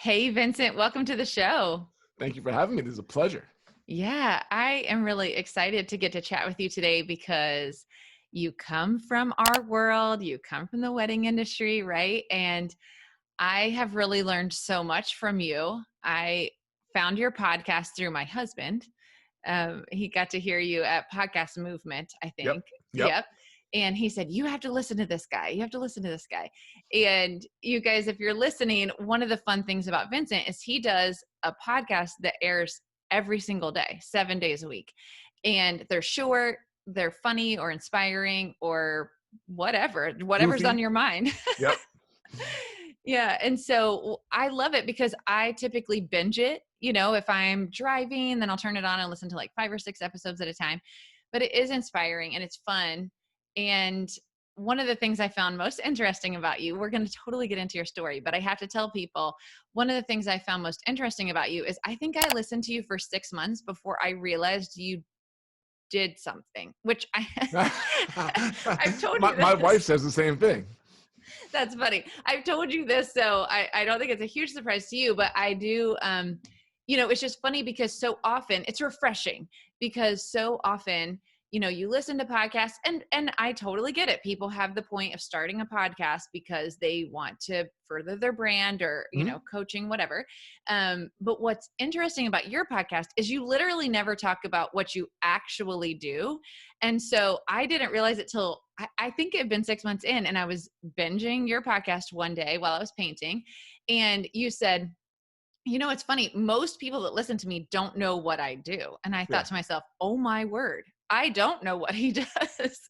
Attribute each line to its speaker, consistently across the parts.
Speaker 1: Hey, Vincent, welcome to the show.
Speaker 2: Thank you for having me. This is a pleasure.
Speaker 1: Yeah, I am really excited to get to chat with you today because you come from our world, you come from the wedding industry, right? And I have really learned so much from you. I found your podcast through my husband. He got to hear you at Podcast Movement, I
Speaker 2: Yep.
Speaker 1: think.
Speaker 2: Yep.
Speaker 1: Yep. And he said, you have to listen to this guy. You have to listen to this guy. And you guys, if you're listening, one of the fun things about Vincent is he does a podcast that airs every single day, 7 days a week. And they're short, they're funny or inspiring or whatever's on
Speaker 2: Goofy.
Speaker 1: your mind.
Speaker 2: Yep.
Speaker 1: Yeah. And so I love it because I typically binge it. If I'm driving, then I'll turn it on and listen to like 5 or 6 episodes at a time. But it is inspiring and it's fun. And one of the things I found most interesting about you, we're going to totally get into your story, but I have to tell people, one of the things I found most interesting about you is I think I listened to you for 6 months before I realized you did something, which I've told you
Speaker 2: My wife
Speaker 1: this.
Speaker 2: says the same thing.
Speaker 1: That's funny. I've told you this, so I don't think it's a huge surprise to you, but I do, it's just funny because so often it's refreshing because so often, you listen to podcasts and I totally get it. People have the point of starting a podcast because they want to further their brand or, coaching, whatever. But what's interesting about your podcast is you literally never talk about what you actually do. And so I didn't realize it till I think it had been 6 months in and I was binging your podcast one day while I was painting. And you said, it's funny. Most people that listen to me don't know what I do. And I thought to myself, oh my word, I don't know what he does.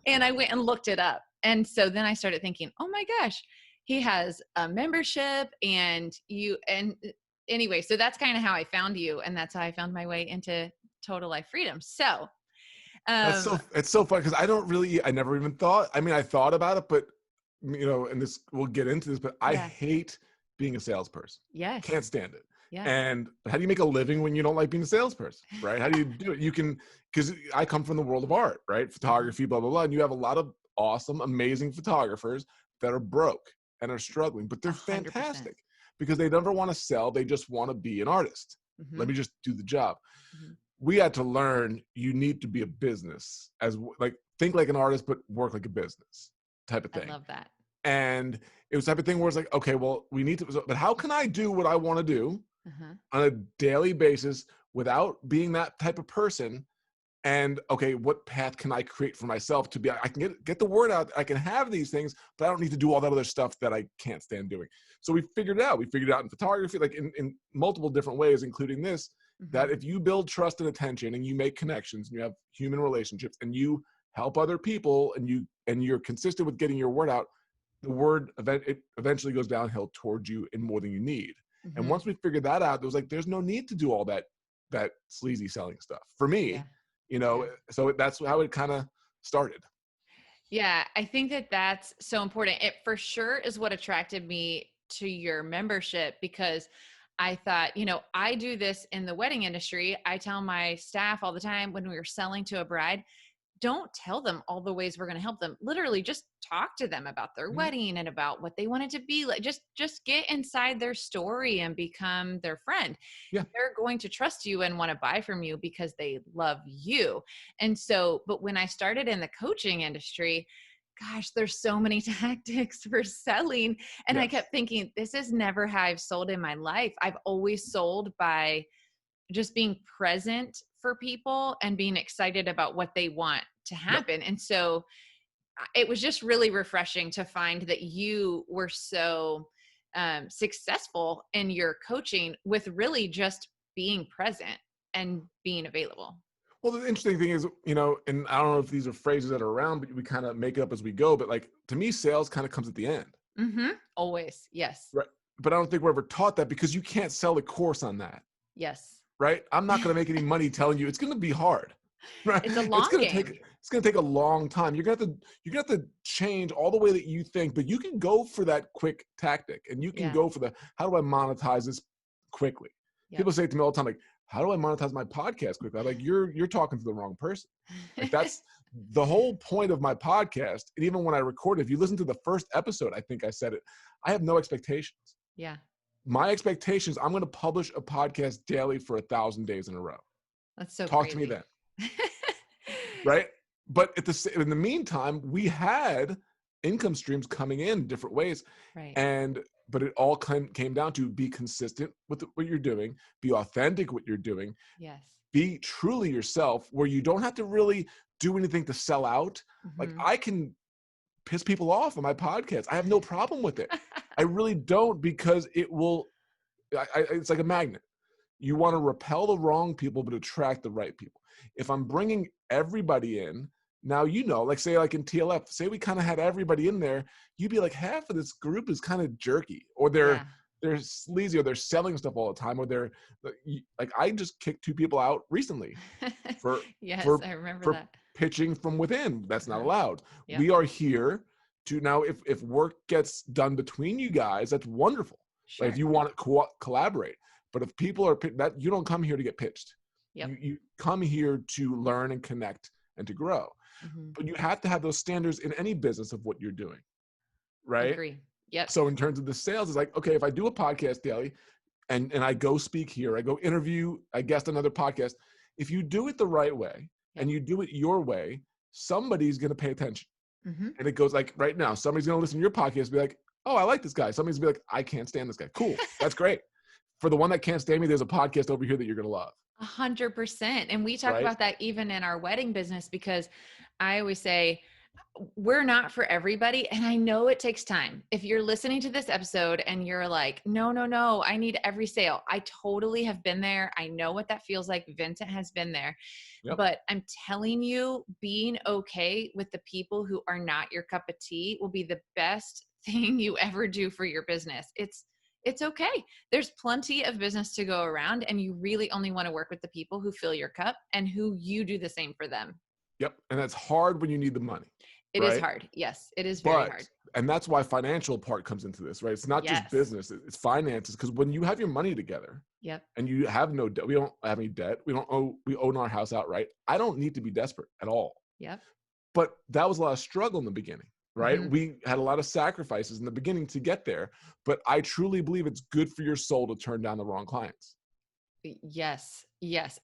Speaker 1: And I went and looked it up. And so then I started thinking, oh my gosh, he has a membership and anyway, so that's kind of how I found you. And that's how I found my way into Total Life Freedom. So
Speaker 2: It's so fun because I never even thought, I thought about it, but and we'll get into this, but I hate being a salesperson.
Speaker 1: Yes.
Speaker 2: Can't stand it.
Speaker 1: Yes.
Speaker 2: And how do you make a living when you don't like being a salesperson, right? How do you do it? Because I come from the world of art, right? Photography, blah, blah, blah. And you have a lot of awesome, amazing photographers that are broke and are struggling, but they're
Speaker 1: 100%.
Speaker 2: fantastic because they never want to sell. They just want to be an artist.
Speaker 1: Mm-hmm.
Speaker 2: Let me just do the job.
Speaker 1: Mm-hmm.
Speaker 2: We had to learn you need to be a business think like an artist, but work like a business type of thing.
Speaker 1: I love that.
Speaker 2: And it was the type of thing where it's like, okay, well, we need to, but how can I do what I want to do on a daily basis without being that type of person? And okay, what path can I create for myself to be, I can get the word out. I can have these things, but I don't need to do all that other stuff that I can't stand doing. So we figured it out. We figured it out in photography, like in multiple different ways, including this, that if you build trust and attention and you make connections and you have human relationships and you help other people and you're consistent with getting your word out, the word it eventually goes downhill towards you in more than you need. And once we figured that out, there was like, there's no need to do all that sleazy selling stuff for me, so that's how it kind of started.
Speaker 1: Yeah. I think that that's so important. It for sure is what attracted me to your membership because I thought, I do this in the wedding industry. I tell my staff all the time when we were selling to a bride, don't tell them all the ways we're going to help them. Literally just talk to them about their wedding and about what they want it to be like. Just get inside their story and become their friend.
Speaker 2: Yeah.
Speaker 1: They're going to trust you and want to buy from you because they love you. And so, but when I started in the coaching industry, gosh, there's so many tactics for selling. And I kept thinking, this is never how I've sold in my life. I've always sold by just being present for people and being excited about what they want to happen. And so it was just really refreshing to find that you were so successful in your coaching with really just being present and being available.
Speaker 2: Well, the interesting thing is, and I don't know if these are phrases that are around, but we kind of make it up as we go. But like, to me, sales kind of comes at the end.
Speaker 1: Always. Yes.
Speaker 2: Right. But I don't think we're ever taught that because you can't sell a course on that.
Speaker 1: Yes.
Speaker 2: Right. I'm not going to make any money telling you it's going to be hard. Right.
Speaker 1: It's a long game.
Speaker 2: It's going to take a long time. You're going to have to change all the way that you think, but you can go for that quick tactic and you can go for how do I monetize this quickly? People say to me all the time, like, how do I monetize my podcast quickly? I'm like, you're talking to the wrong person. Like, that's the whole point of my podcast. And even when I record it, if you listen to the first episode, I think I said it, I have no expectations.
Speaker 1: Yeah.
Speaker 2: my expectations, I'm going to publish a podcast daily for 1,000 days in a row.
Speaker 1: That's so
Speaker 2: Talk
Speaker 1: crazy.
Speaker 2: to me then. Right? But in the meantime, we had income streams coming in different ways.
Speaker 1: Right.
Speaker 2: But it all came down to be consistent with what you're doing, be authentic what you're doing.
Speaker 1: Yes.
Speaker 2: Be truly yourself, where you don't have to really do anything to sell out. Like, I can piss people off on my podcast. I have no problem with it. I really don't, because it will, it's like a magnet. You want to repel the wrong people, but attract the right people. If I'm bringing everybody in, now, like say like in TLF, say we kind of had everybody in there, you'd be like, half of this group is kind of jerky, or they're sleazy, or they're selling stuff all the time, or they're like, I just kicked 2 people out recently for
Speaker 1: I remember that.
Speaker 2: Pitching from within. That's not allowed.
Speaker 1: Yep.
Speaker 2: We are here to now, if work gets done between you guys, that's wonderful.
Speaker 1: Sure.
Speaker 2: Like, if you want to collaborate. But if people are that, you don't come here to get pitched.
Speaker 1: Yep.
Speaker 2: You come here to learn and connect and to grow. But you have to have those standards in any business of what you're doing, right?
Speaker 1: Agree. Yep.
Speaker 2: So in terms of the sales, it's like, okay, if I do a podcast daily and I go speak here, I go interview, I guest another podcast, if you do it the right way and you do it your way, somebody's going to pay attention. And it goes like right now, somebody's going to listen to your podcast and be like, oh, I like this guy. Somebody's going to be like, I can't stand this guy. Cool. That's great. For the one that can't stand me, there's a podcast over here that you're going to love.
Speaker 1: 100%. And we talk about that even in our wedding business, because I always say, we're not for everybody. And I know it takes time. If you're listening to this episode and you're like, no, I need every sale. I totally have been there. I know what that feels like. Vincent has been there. Yep. But I'm telling you, being okay with the people who are not your cup of tea will be the best thing you ever do for your business. It's okay. There's plenty of business to go around, and you really only want to work with the people who fill your cup and who you do the same for them.
Speaker 2: Yep. And that's hard when you need the money.
Speaker 1: It is hard. Yes, it is very hard.
Speaker 2: And that's why financial part comes into this, right? It's not just business, it's finances. Because when you have your money together, and you have no debt, we don't have any debt. We own our house outright. I don't need to be desperate at all.
Speaker 1: Yep.
Speaker 2: But that was a lot of struggle in the beginning, right? We had a lot of sacrifices in the beginning to get there. But I truly believe it's good for your soul to turn down the wrong clients.
Speaker 1: Yes.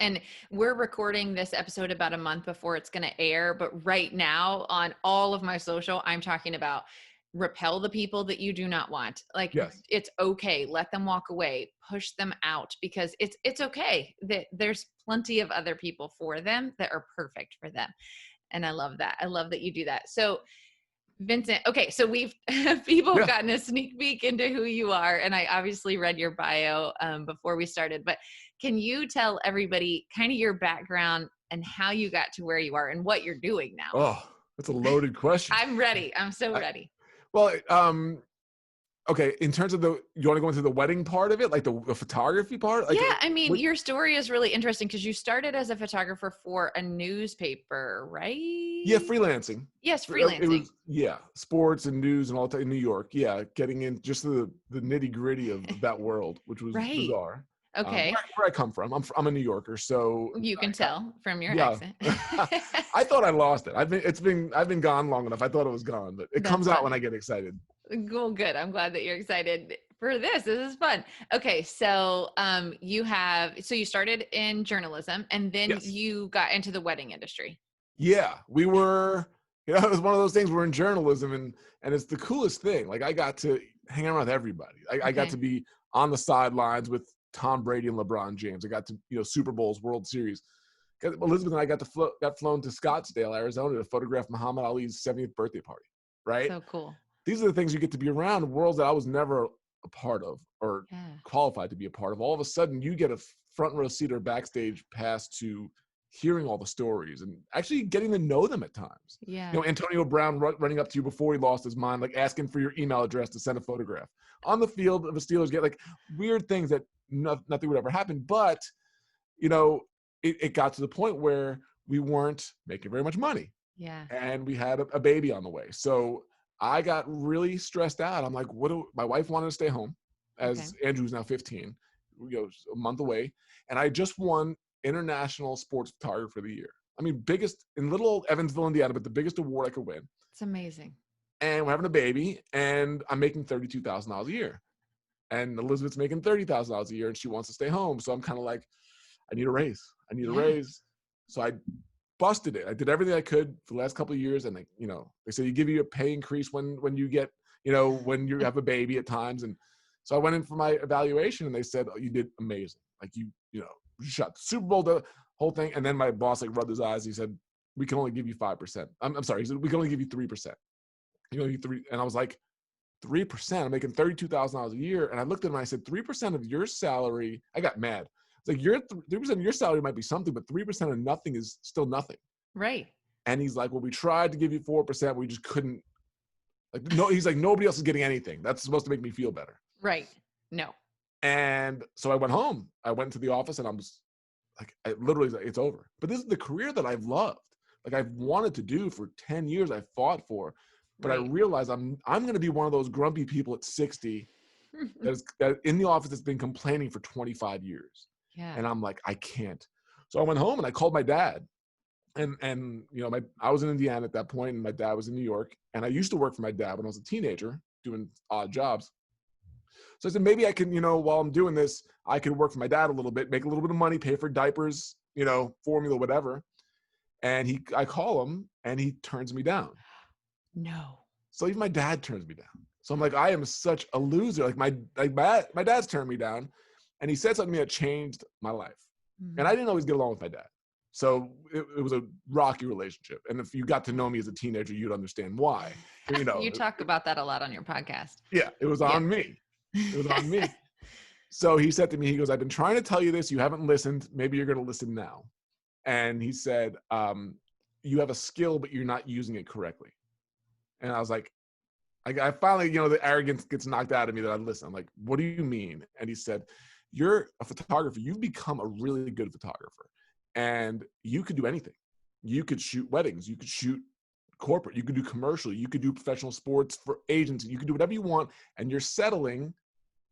Speaker 1: And we're recording this episode about a month before it's going to air. But right now on all of my social, I'm talking about repel the people that you do not want. Like, it's okay. Let them walk away, push them out, because it's okay that there's plenty of other people for them that are perfect for them. And I love that. I love that you do that. So Vincent, okay, so we've people have gotten a sneak peek into who you are, and I obviously read your bio before we started, but can you tell everybody kind of your background and how you got to where you are and what you're doing now?
Speaker 2: Oh, that's a loaded question.
Speaker 1: I'm ready. I'm so ready.
Speaker 2: Well, okay, in terms of you want to go into the wedding part of it, like the photography part? Like,
Speaker 1: I mean, your story is really interesting because you started as a photographer for a newspaper, right?
Speaker 2: Yeah, freelancing.
Speaker 1: Yes, freelancing.
Speaker 2: It was, sports and news and all that in New York. Yeah, getting in just the nitty gritty of that world, which was bizarre.
Speaker 1: Okay.
Speaker 2: Where I come from, I'm a New Yorker, so
Speaker 1: you can tell from your accent.
Speaker 2: I thought I lost it. I've been gone long enough. I thought it was gone, but it comes out when I get excited.
Speaker 1: Well, good. I'm glad that you're excited for this. This is fun. Okay. So, you started in journalism and then you got into the wedding industry.
Speaker 2: Yeah, we were, it was one of those things. We're in journalism and it's the coolest thing. Like, I got to hang around with everybody. I got to be on the sidelines with Tom Brady and LeBron James. I got to, Super Bowls, World Series. Elizabeth and I got flown to Scottsdale, Arizona to photograph Muhammad Ali's 70th birthday party. Right.
Speaker 1: So cool.
Speaker 2: These are the things you get to be around, worlds that I was never a part of or qualified to be a part of. All of a sudden, you get a front row seat or backstage pass to hearing all the stories and actually getting to know them at times.
Speaker 1: Yeah.
Speaker 2: Antonio Brown running up to you before he lost his mind, like asking for your email address to send a photograph. On the field of the Steelers, get like weird things that nothing would ever happen. But, it got to the point where we weren't making very much money.
Speaker 1: Yeah.
Speaker 2: And we had a baby on the way. So I got really stressed out. I'm like, my wife wanted to stay home as Andrew's now 15, a month away. And I just won International Sports Photographer of the Year. I mean, biggest in little old Evansville, Indiana, but the biggest award I could win.
Speaker 1: It's amazing.
Speaker 2: And we're having a baby and I'm making $32,000 a year. and Elizabeth's making $30,000 a year and she wants to stay home. So I'm kind of like, I need a raise. I need a raise. So I busted it. I did everything I could for the last couple of years. And they, you know, they say you give you a pay increase when you get, you know, when you have a baby at times. And so I went in for my evaluation and they said, oh, you did amazing. Like you know, shot the Super Bowl, the whole thing. And then my boss like rubbed his eyes. He said, we can only give you 5%. I'm sorry. He said, we can only give you 3%. You know, 3. And I was like, 3%, I'm making $32,000 a year. And I looked at him and I said, 3% of your salary, I got mad. It's like, 3% of your salary might be something, but 3% of nothing is still nothing.
Speaker 1: Right.
Speaker 2: And he's like, well, we tried to give you 4%. We just couldn't. Like, no, he's like, nobody else is getting anything. That's supposed to make me feel better.
Speaker 1: Right. No.
Speaker 2: And so I went home. I went to the office and I was like, I literally, it's over. But this is the career that I've loved. Like I've wanted to do for 10 years. I fought for. But right. I realized I'm going to be one of those grumpy people at 60 that in the office that's been complaining for 25 years.
Speaker 1: Yeah.
Speaker 2: And I'm like, I can't. So I went home and I called my dad. And you know, I was in Indiana at that point and my dad was in New York. And I used to work for my dad when I was a teenager doing odd jobs. So I said, maybe I can, you know, while I'm doing this, I could work for my dad a little bit, make a little bit of money, pay for diapers, you know, formula, whatever. And I call him and he turns me down.
Speaker 1: No.
Speaker 2: So even my dad turns me down. So I'm like, I am such a loser. Like my dad's turned me down, and he said something to me that changed my life. Mm-hmm. And I didn't always get along with my dad. So it was a rocky relationship. And if you got to know me as a teenager, you'd understand why. You know,
Speaker 1: you talk about that a lot on your podcast.
Speaker 2: Yeah, it was on me. It was on me. So he said to me, he goes, I've been trying to tell you this. You haven't listened. Maybe you're going to listen now. And he said, you have a skill, but you're not using it correctly. And I was like, I finally, you know, the arrogance gets knocked out of me that I listen. I'm like, what do you mean? And he said, you're a photographer. You've become a really good photographer and you could do anything. You could shoot weddings. You could shoot corporate. You could do commercial. You could do professional sports for agency. You could do whatever you want. And you're settling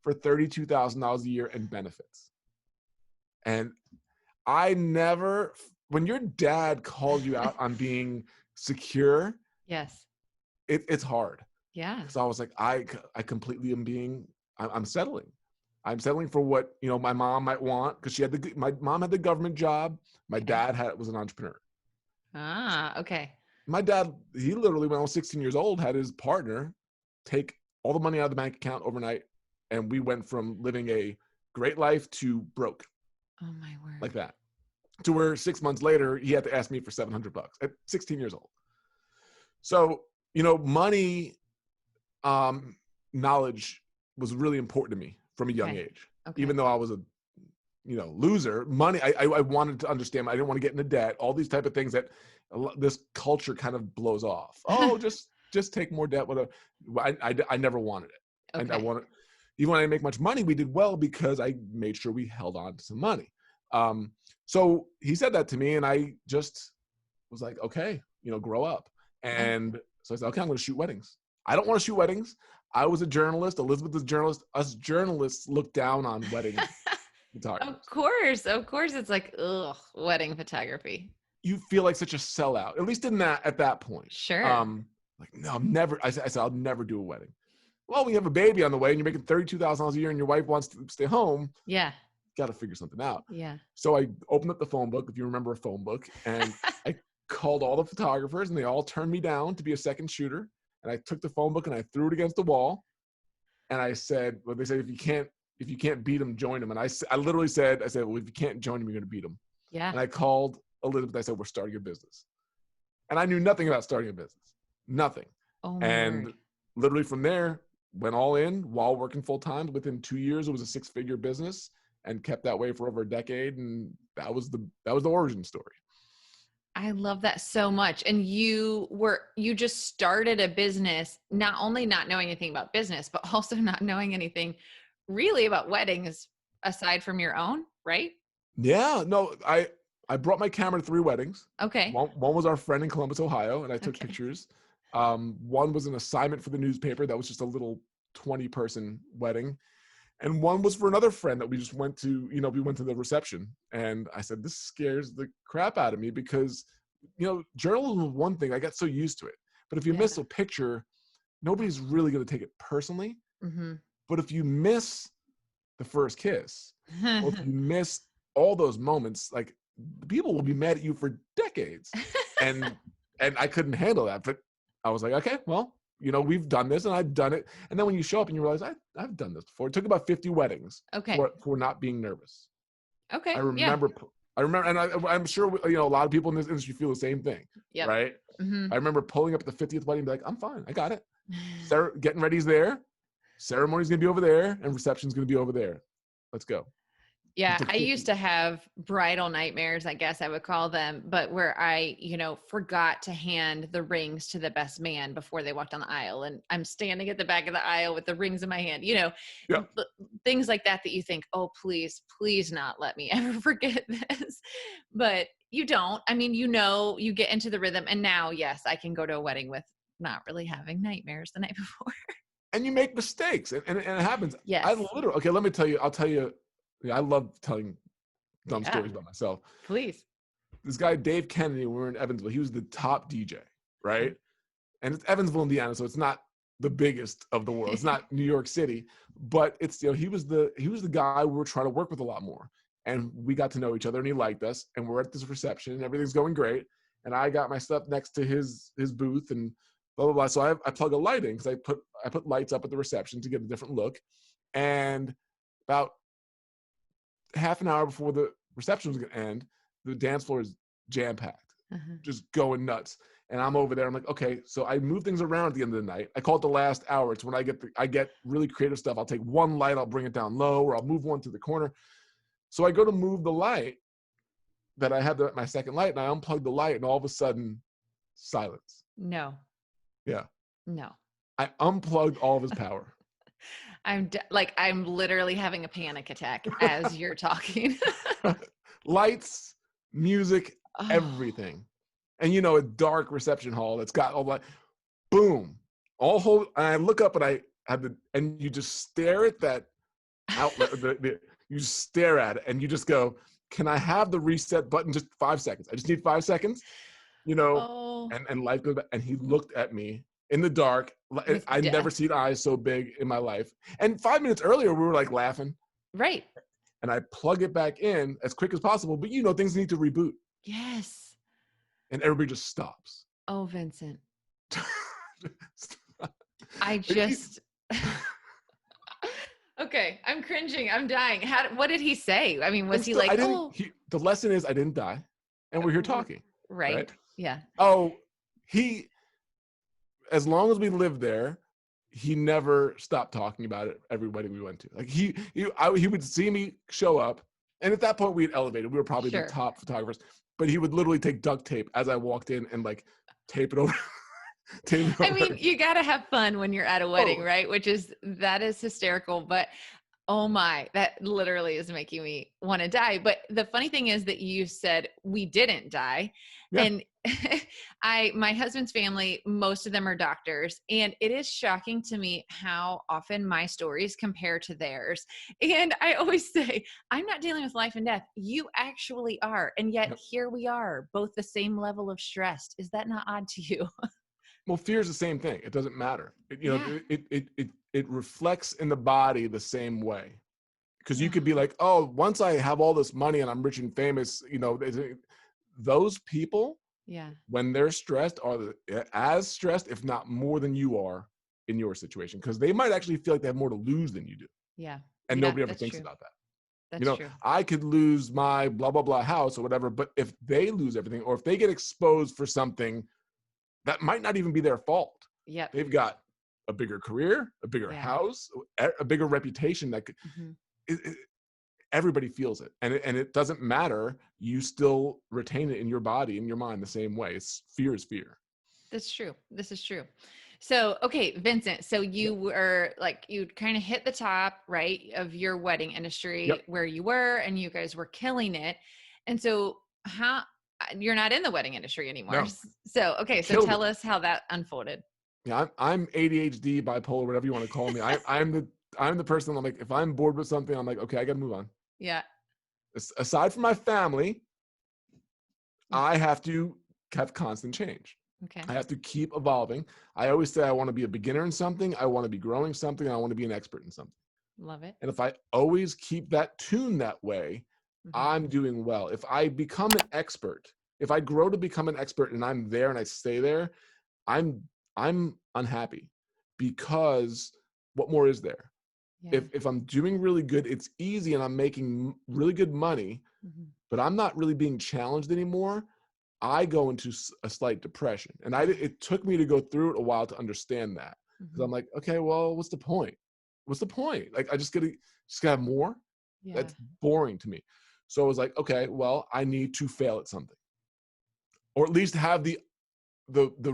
Speaker 2: for $32,000 a year in benefits. And when your dad calls you out on being secure.
Speaker 1: Yes.
Speaker 2: It's hard.
Speaker 1: Yeah.
Speaker 2: So I was like, I completely I'm settling. I'm settling for what, you know, my mom might want because my mom had the government job. My dad was an entrepreneur.
Speaker 1: Ah, okay.
Speaker 2: My dad, he literally, when I was 16 years old, had his partner take all the money out of the bank account overnight. And we went from living a great life to broke.
Speaker 1: Oh my word.
Speaker 2: Like that. To where 6 months later, he had to ask me for $700 at 16 years old. So, you know, money, knowledge was really important to me from a young age. Okay. Even though I was a, you know, loser, money, I wanted to understand. I didn't want to get into debt, all these type of things that this culture kind of blows off. Oh, just take more debt. I never wanted it. Okay. And I wanted, even when I didn't make much money, we did well because I made sure we held on to some money. So he said that to me and I just was like, okay, you know, grow up. And so I said, okay, I'm going to shoot weddings. I don't want to shoot weddings. I was a journalist. Elizabeth was a journalist. Us journalists look down on wedding photography.
Speaker 1: Of course. It's like, ugh, wedding photography.
Speaker 2: You feel like such a sellout, at least at that point.
Speaker 1: Sure.
Speaker 2: Like, no, I said, I'll never do a wedding. Well, we have a baby on the way and you're making $32,000 a year and your wife wants to stay home.
Speaker 1: Yeah.
Speaker 2: Got to figure something out.
Speaker 1: Yeah.
Speaker 2: So I opened up the phone book, if you remember a phone book, and I called all the photographers and they all turned me down to be a second shooter. And I took the phone book and I threw it against the wall. And I said, well, they said, if you can't beat them, join them. And I literally said, well, if you can't join them, you're going to beat them.
Speaker 1: Yeah.
Speaker 2: And I called Elizabeth. I said, we're starting a business. And I knew nothing about starting a business. Nothing.
Speaker 1: Oh,
Speaker 2: and
Speaker 1: word. Literally
Speaker 2: from there, went all in while working full time. Within 2 years, it was a 6-figure business and kept that way for over a decade. And that was the origin story.
Speaker 1: I love that so much. And you just started a business, not only not knowing anything about business, but also not knowing anything really about weddings aside from your own, right?
Speaker 2: Yeah, no, I brought my camera to 3 weddings.
Speaker 1: Okay.
Speaker 2: One was our friend in Columbus, Ohio, and I took pictures. One was an assignment for the newspaper. That was just a little 20-person wedding. And one was for another friend that we just went to, you know, we went to the reception. And I said, this scares the crap out of me because, you know, journalism was one thing. I got so used to it. But if you miss a picture, nobody's really going to take it personally.
Speaker 1: Mm-hmm.
Speaker 2: But if you miss the first kiss, or if you miss all those moments, like people will be mad at you for decades. And I couldn't handle that. But I was like, okay, well, you know, we've done this and I've done it. And then when you show up and you realize I've done this before. It took about 50 weddings for not being nervous.
Speaker 1: Okay.
Speaker 2: I remember, and I'm sure, you know, a lot of people in this industry feel the same thing, right? I remember pulling up at the 50th wedding and be like, I'm fine, I got it. Getting ready's there, ceremony's gonna be over there, and reception's gonna be over there. Let's go.
Speaker 1: Yeah, I used to have bridal nightmares, I guess I would call them, but where I, you know, forgot to hand the rings to the best man before they walked down the aisle. And I'm standing at the back of the aisle with the rings in my hand, you know, things like that you think, oh, please not let me ever forget this. But you don't. I mean, you know, you get into the rhythm. And now, yes, I can go to a wedding with not really having nightmares the night before. And
Speaker 2: you make mistakes, and it happens.
Speaker 1: Yes.
Speaker 2: Okay, let me tell you, I'll tell you. Yeah, I love telling dumb stories about myself.
Speaker 1: Please.
Speaker 2: This guy, Dave Kennedy, when we were in Evansville, he was the top DJ, right? And it's Evansville, Indiana, so it's not the biggest of the world. It's not New York City, but it's, you know, he was the guy we were trying to work with a lot more. And we got to know each other and he liked us. And we're at this reception and everything's going great. And I got my stuff next to his booth and blah, blah, blah. So I plug a light in because I put lights up at the reception to get a different look. And about half an hour before the reception was going to end, the dance floor is jam-packed, just going nuts. And I'm over there. I'm like, okay, so I move things around at the end of the night. I call it the last hour. It's when I get really creative stuff. I'll take one light, I'll bring it down low, or I'll move one to the corner. So I go to move the light that I had my second light, and I unplug the light, and all of a sudden, silence.
Speaker 1: No.
Speaker 2: Yeah.
Speaker 1: No.
Speaker 2: I unplugged all of his power.
Speaker 1: I'm literally having a panic attack as you're talking.
Speaker 2: Lights, music, everything. And you know, a dark reception hall that's got all that, boom, and I look up and I have and you just stare at that outlet, you stare at it and you just go, can I have the reset button just 5 seconds? I just need 5 seconds, you know, and life goes back. And he looked at me in the dark. I'd never seen eyes so big in my life. And 5 minutes earlier, we were like laughing.
Speaker 1: Right.
Speaker 2: And I plug it back in as quick as possible. But you know, things need to reboot.
Speaker 1: Yes.
Speaker 2: And everybody just stops.
Speaker 1: Oh, Vincent. I just... Okay, I'm cringing. I'm dying. What did he say? I mean, was he like,
Speaker 2: the lesson is I didn't die. And we're here talking.
Speaker 1: Right? Yeah.
Speaker 2: Oh, as long as we lived there, he never stopped talking about it every wedding we went to. Like he would see me show up, and at that point we had elevated. We were probably the top photographers, but he would literally take duct tape as I walked in and like tape it over.
Speaker 1: I mean, you got to have fun when you're at a wedding, right? That is hysterical, but oh my, that literally is making me want to die. But the funny thing is that you said we didn't die. Yeah. And my husband's family, most of them are doctors. And it is shocking to me how often my stories compare to theirs. And I always say, I'm not dealing with life and death. You actually are. And yet here we are, both the same level of stress. Is that not odd to you?
Speaker 2: Well, fear is the same thing. It doesn't matter. It reflects in the body the same way. Because you could be like, oh, once I have all this money and I'm rich and famous, you know, those people, when they're stressed, are as stressed, if not more than you are in your situation. Because they might actually feel like they have more to lose than you do.
Speaker 1: Yeah.
Speaker 2: And nobody ever thinks about that.
Speaker 1: That's true.
Speaker 2: I could lose my blah, blah, blah house or whatever, but if they lose everything, or if they get exposed for something that might not even be their fault.
Speaker 1: Yeah.
Speaker 2: They've got a bigger career, a bigger house, a bigger reputation that could, everybody feels it. And it doesn't matter. You still retain it in your body, in your mind, the same way. Fear is fear.
Speaker 1: That's true. This is true. So, okay, Vincent, so you were like, you kind of hit the top, right, of your wedding industry where you were, and you guys were killing it. And so you're not in the wedding industry anymore. No. So, okay. So tell us how that unfolded.
Speaker 2: Yeah. I'm ADHD, bipolar, whatever you want to call me. I'm the person. I'm like, if I'm bored with something, I'm like, okay, I got to move on.
Speaker 1: Yeah.
Speaker 2: Aside from my family, I have to have constant change.
Speaker 1: Okay.
Speaker 2: I have to keep evolving. I always say I want to be a beginner in something. I want to be growing something. I want to be an expert in something.
Speaker 1: Love it.
Speaker 2: And if I always keep that tune that way,
Speaker 1: Mm-hmm.
Speaker 2: I'm doing well. If I become an expert, if I grow to become an expert and I'm there and I stay there, I'm unhappy, because what more is there?
Speaker 1: Yeah.
Speaker 2: If I'm doing really good, it's easy and I'm making really good money,
Speaker 1: Mm-hmm.
Speaker 2: but I'm not really being challenged anymore, I go into a slight depression. And it took me to go through it a while to understand that. Because
Speaker 1: Mm-hmm.
Speaker 2: I'm like, okay, well, what's the point? What's the point? Like, I just gotta have more.
Speaker 1: Yeah.
Speaker 2: That's boring to me. So I was like, okay, well, I need to fail at something, or at least have the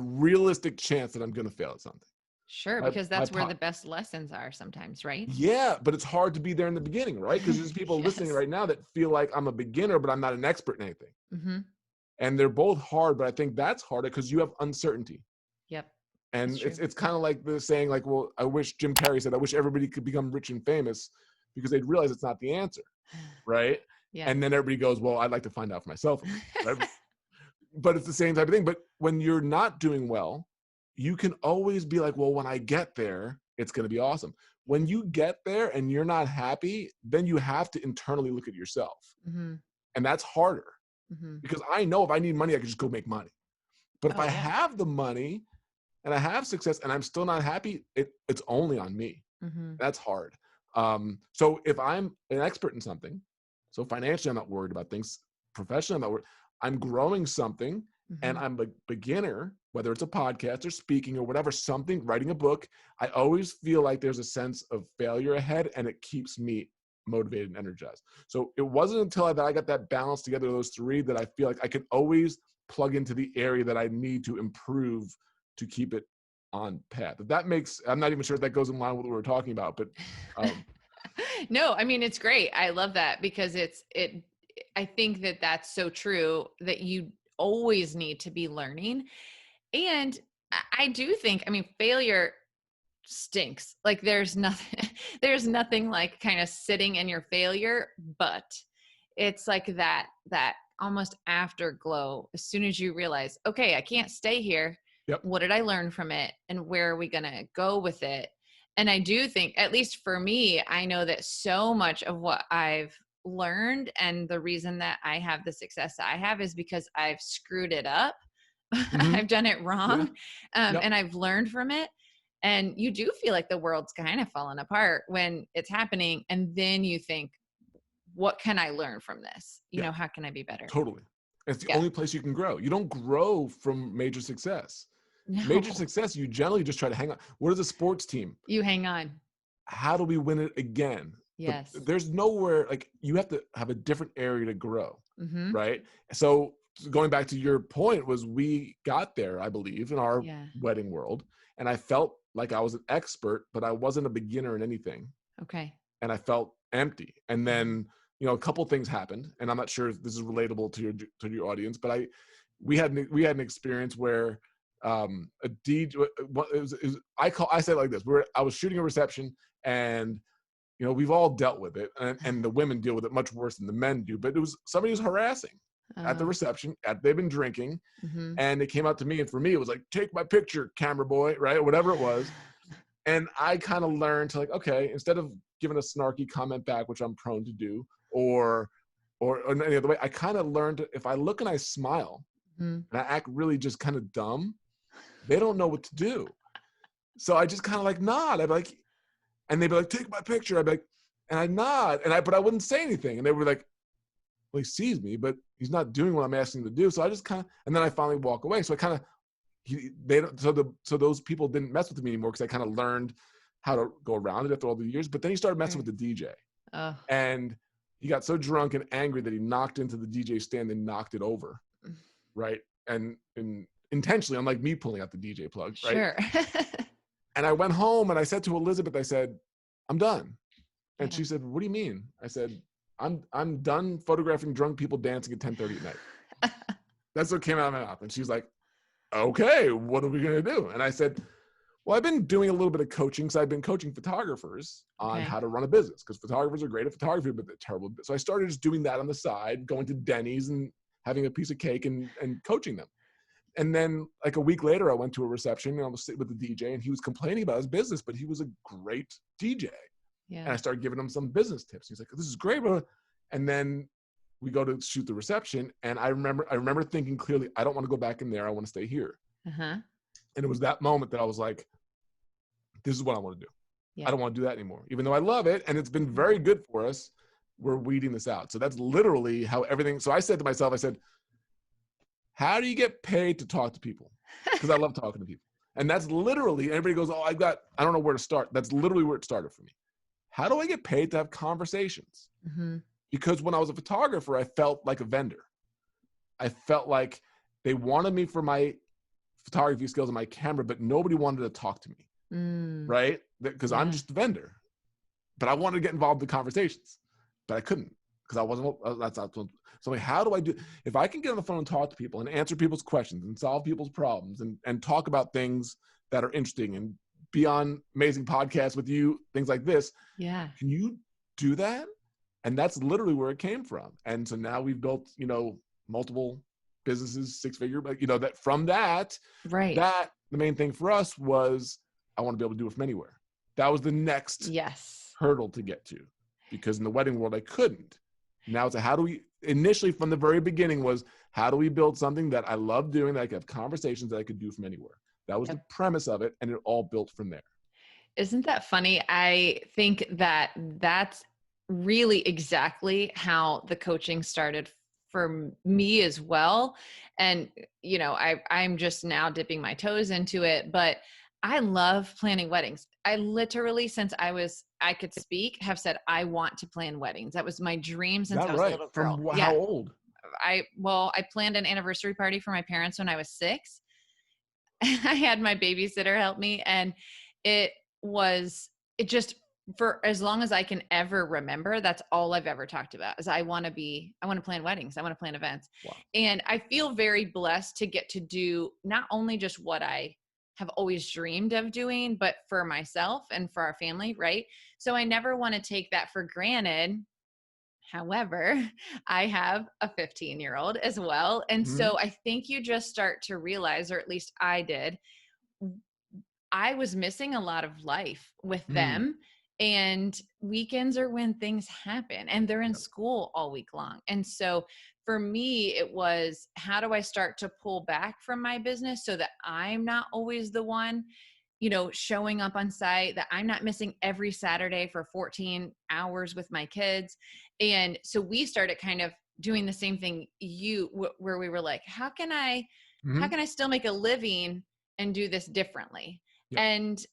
Speaker 2: realistic chance that I'm gonna fail at something.
Speaker 1: Sure,
Speaker 2: My
Speaker 1: because
Speaker 2: my
Speaker 1: that's where the
Speaker 2: pot.
Speaker 1: best lessons are sometimes, right?
Speaker 2: Yeah, but it's hard to be there in the beginning, right? Because there's people listening
Speaker 1: Yes.
Speaker 2: right now that feel like I'm a beginner, but I'm not an expert in anything.
Speaker 1: Mm-hmm.
Speaker 2: And they're both hard, but I think that's harder because you have uncertainty.
Speaker 1: Yep. That's
Speaker 2: And
Speaker 1: true.
Speaker 2: it's kind of like the saying, like, well, I wish Jim Carrey said, I wish everybody could become rich and famous, because they'd realize it's not the answer, right?
Speaker 1: Yeah.
Speaker 2: And then everybody goes, well, I'd like to find out for myself, right? But it's the same type of thing. But when you're not doing well, you can always be like, well, when I get there, it's going to be awesome. When you get there and you're not happy, then you have to internally look at yourself.
Speaker 1: Mm-hmm.
Speaker 2: And that's harder,
Speaker 1: Mm-hmm.
Speaker 2: because I know if I need money, I can just go make money. But if
Speaker 1: Oh
Speaker 2: I
Speaker 1: yeah.
Speaker 2: have the money and I have success and I'm still not happy, it's only on me.
Speaker 1: Mm-hmm.
Speaker 2: That's hard. So if I'm an expert in something, so financially, I'm not worried about things. Professionally, I'm not worried. I'm growing something, and
Speaker 1: Mm-hmm.
Speaker 2: I'm a beginner, whether it's a podcast or speaking or whatever, something, writing a book. I always feel like there's a sense of failure ahead, and it keeps me motivated and energized. So it wasn't until I got that balance together, those three, that I feel like I can always plug into the area that I need to improve to keep it on path. If that makes, I'm not even sure if that goes in line with what we're talking about, but
Speaker 1: No, I mean, it's great. I love that, because I think that that's so true, that you always need to be learning. And I do think, I mean, failure stinks. Like there's nothing, there's nothing like kind of sitting in your failure, but it's like that almost afterglow as soon as you realize, okay, I can't stay here.
Speaker 2: yep.
Speaker 1: What did I learn from it, and where are we going to go with it? And I do think, at least for me, I know that so much of what I've learned and the reason that I have the success I have is because I've screwed it up.
Speaker 2: Mm-hmm.
Speaker 1: I've done it
Speaker 2: Yeah.
Speaker 1: wrong.
Speaker 2: Yep.
Speaker 1: And I've learned from it. And you do feel like the world's kind of falling apart when it's happening. And then you think, what can I learn from this? You
Speaker 2: Yeah.
Speaker 1: know, how can I be better?
Speaker 2: Totally. It's the
Speaker 1: Yeah.
Speaker 2: only place you can grow. You don't grow from major success. Major
Speaker 1: No,
Speaker 2: success, you generally just try to hang on. What is a sports team?
Speaker 1: you hang on.
Speaker 2: How do we win it again?
Speaker 1: Yes.
Speaker 2: There's nowhere, like, you have to have a different area to grow,
Speaker 1: Mm-hmm.
Speaker 2: right? So going back to your point, was we got there, I believe, in our
Speaker 1: Yeah.
Speaker 2: wedding world, and I felt like I was an expert, but I wasn't a beginner in anything.
Speaker 1: Okay.
Speaker 2: And I felt empty. And then, a couple things happened, and I'm not sure if this is relatable to your audience, but we had an experience where a DJ, I said it like this: I was shooting a reception, and we've all dealt with it, and the women deal with it much worse than the men do. But it was somebody who was harassing at the reception. They've been drinking,
Speaker 1: Mm-hmm.
Speaker 2: and they came out to me, and for me, it was like, "Take my picture, camera boy," right? Whatever it was. And I kind of learned to, like, okay, instead of giving a snarky comment back, which I'm prone to do, or any other way, I kind of learned to, if I look and I smile and I act really just kind of dumb, they don't know what to do. So I just kind of like nod. I'd be like, and they'd be like, "Take my picture." I'd be like, and I nod, but I wouldn't say anything. And they were like, well, he sees me, but he's not doing what I'm asking him to do. So I just kind of, and then I finally walk away. So I kind of, so those people didn't mess with me anymore, because I kind of learned how to go around it after all the years. But then he started messing with the DJ, and he got so drunk and angry that he knocked into the DJ stand and knocked it over, right? And intentionally, unlike me pulling out the DJ plug, right?
Speaker 1: Sure.
Speaker 2: And I went home and I said to Elizabeth, I said, "I'm done." And
Speaker 1: Yeah.
Speaker 2: she said, "What do you mean?" I said, I'm done photographing drunk people dancing at 10:30 at night." That's what came out of my mouth. And she's like, "Okay, what are we going to do?" And I said, "Well, I've been doing a little bit of coaching. So I've been coaching photographers on how to run a business, because photographers are great at photography, but they're terrible. So I started just doing that on the side, going to Denny's and having a piece of cake and coaching them." And then like a week later, I went to a reception and I was sitting with the DJ and he was complaining about his business, but he was a great DJ.
Speaker 1: Yeah.
Speaker 2: And I started giving him some business tips. He's like, this is great, bro. And then we go to shoot the reception. And I remember thinking clearly, I don't want to go back in there. I want to stay here.
Speaker 1: Uh-huh.
Speaker 2: And it was that moment that I was like, this is what I want to do.
Speaker 1: Yeah.
Speaker 2: I don't want to do that anymore. Even though I love it and it's been very good for us, we're weeding this out. So that's literally how everything. So I said to myself, I said, how do you get paid to talk to people? Because I love talking to people. And that's literally, everybody goes, oh, I don't know where to start. That's literally where it started for me. How do I get paid to have conversations?
Speaker 1: Mm-hmm.
Speaker 2: Because when I was a photographer, I felt like a vendor. I felt like they wanted me for my photography skills and my camera, but nobody wanted to talk to me, right? Because I'm just a vendor. But I wanted to get involved in conversations, but I couldn't because I wasn't. That's not. So like, how do I do? If I can get on the phone and talk to people and answer people's questions and solve people's problems and talk about things that are interesting and be on amazing podcasts with you, things like this.
Speaker 1: Yeah.
Speaker 2: Can you do that? And that's literally where it came from. And so now we've built, multiple businesses, 6-figure, but that from that,
Speaker 1: right.
Speaker 2: That the main thing for us was I want to be able to do it from anywhere. That was the next hurdle to get to, because in the wedding world, I couldn't. Now it's initially from the very beginning was, how do we build something that I love doing, that I could have conversations that I could do from anywhere? That was the premise of it. And it all built from there.
Speaker 1: Isn't that funny? I think that that's really exactly how the coaching started for me as well. And, I'm just now dipping my toes into it, but I love planning weddings. I literally, since I could speak, have said, I want to plan weddings. That was my dream since I was a little girl.
Speaker 2: From how old?
Speaker 1: I planned an anniversary party for my parents when I was 6. I had my babysitter help me, and it just, for as long as I can ever remember, that's all I've ever talked about is I want to plan weddings. I want to plan events. Wow. And I feel very blessed to get to do not only just what I have always dreamed of doing, but for myself and for our family. Right. So I never want to take that for granted. However, I have a 15-year-old as well. And so I think you just start to realize, or at least I did, I was missing a lot of life with them. And weekends are when things happen, and they're in school all week long. And so for me, it was, how do I start to pull back from my business so that I'm not always the one, showing up on site, that I'm not missing every Saturday for 14 hours with my kids. And so we started kind of doing the same thing where we were like, how can I still make a living and do this differently? Yep. And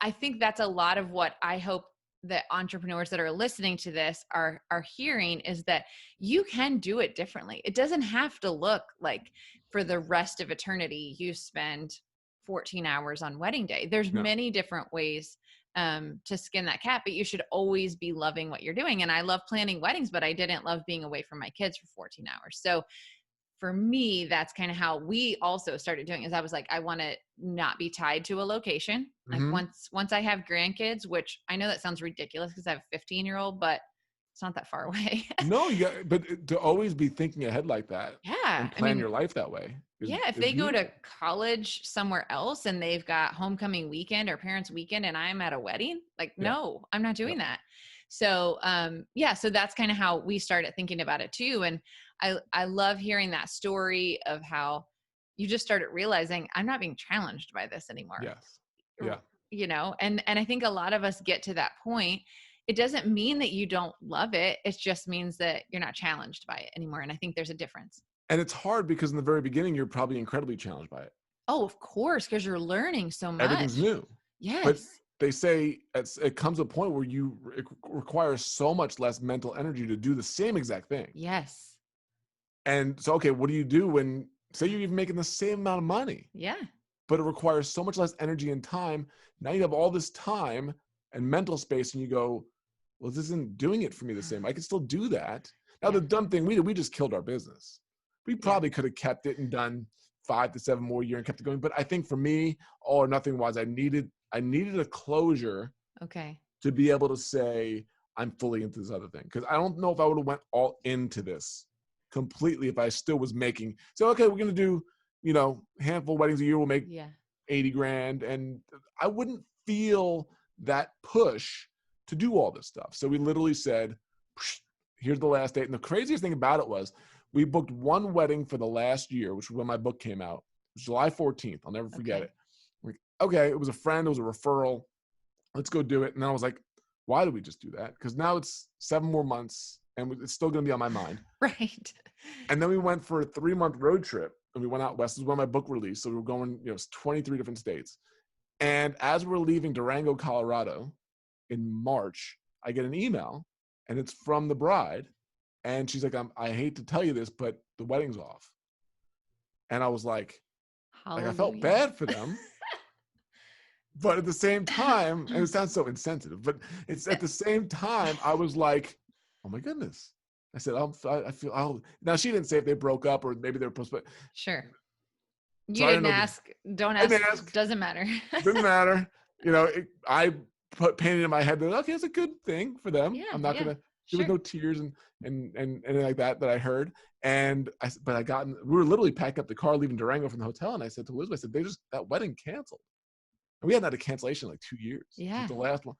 Speaker 1: I think that's a lot of what I hope that entrepreneurs that are listening to this are hearing, is that you can do it differently. It doesn't have to look like for the rest of eternity you spend 14 hours on wedding day. There's many different ways to skin that cat, but you should always be loving what you're doing. And I love planning weddings, but I didn't love being away from my kids for 14 hours. So for me, that's kind of how we also started doing it, is I was like, I want to not be tied to a location. Like once I have grandkids, which I know that sounds ridiculous because I have a 15-year-old, but it's not that far away.
Speaker 2: No, but to always be thinking ahead like that.
Speaker 1: Yeah.
Speaker 2: And plan your life that way.
Speaker 1: If they go to college somewhere else and they've got homecoming weekend or parents weekend and I'm at a wedding, no, I'm not doing that. So, so that's kind of how we started thinking about it too. And I love hearing that story of how you just started realizing I'm not being challenged by this anymore.
Speaker 2: Yes. Yeah.
Speaker 1: And I think a lot of us get to that point. It doesn't mean that you don't love it. It just means that you're not challenged by it anymore. And I think there's a difference.
Speaker 2: And it's hard because in the very beginning, you're probably incredibly challenged by it.
Speaker 1: Oh, of course, because you're learning so much.
Speaker 2: Everything's new.
Speaker 1: Yes.
Speaker 2: But they say it comes to a point where it requires so much less mental energy to do the same exact thing.
Speaker 1: Yes.
Speaker 2: And so, okay, what do you do when, say you're even making the same amount of money?
Speaker 1: Yeah.
Speaker 2: But it requires so much less energy and time. Now you have all this time and mental space and you go, well, this isn't doing it for me the same. I can still do that. Now, the dumb thing we did, we just killed our business. We probably could have kept it and done 5 to 7 more years and kept it going. But I think for me, all or nothing was I needed a closure to be able to say, I'm fully into this other thing. Because I don't know if I would have went all into this completely if I still was making, so, okay, we're going to do, handful of weddings a year will make
Speaker 1: Yeah.
Speaker 2: 80 grand. And I wouldn't feel that push to do all this stuff. So we literally said, here's the last date. And the craziest thing about it was we booked one wedding for the last year, which was when my book came out. It was July 14th. I'll never forget it. Like, okay, it was a friend. It was a referral. Let's go do it. And then I was like, why did we just do that? Because now it's 7 more months and it's still going to be on my mind.
Speaker 1: Right.
Speaker 2: And then we went for a 3-month road trip and we went out west. This was when my book released. So we were going, 23 different states. And as we're leaving Durango, Colorado in March, I get an email and it's from the bride. And she's like, I hate to tell you this, but the wedding's off. And I was like I felt bad for them. But at the same time, and it sounds so insensitive, but it's at the same time, I was like, oh my goodness. I said, I feel, now she didn't say if they broke up or maybe they were postponed.
Speaker 1: Sure. You
Speaker 2: So
Speaker 1: didn't ask. Don't ask.
Speaker 2: Didn't ask.
Speaker 1: Doesn't matter.
Speaker 2: Didn't matter. I painted in my head that, okay, it's a good thing for them. Yeah, I'm not going to, there was no tears and anything like that I heard. And we were literally packing up the car, leaving Durango from the hotel. And I said to Elizabeth, I said, that wedding canceled. And we hadn't had a cancellation in like 2 years. Yeah. The last one.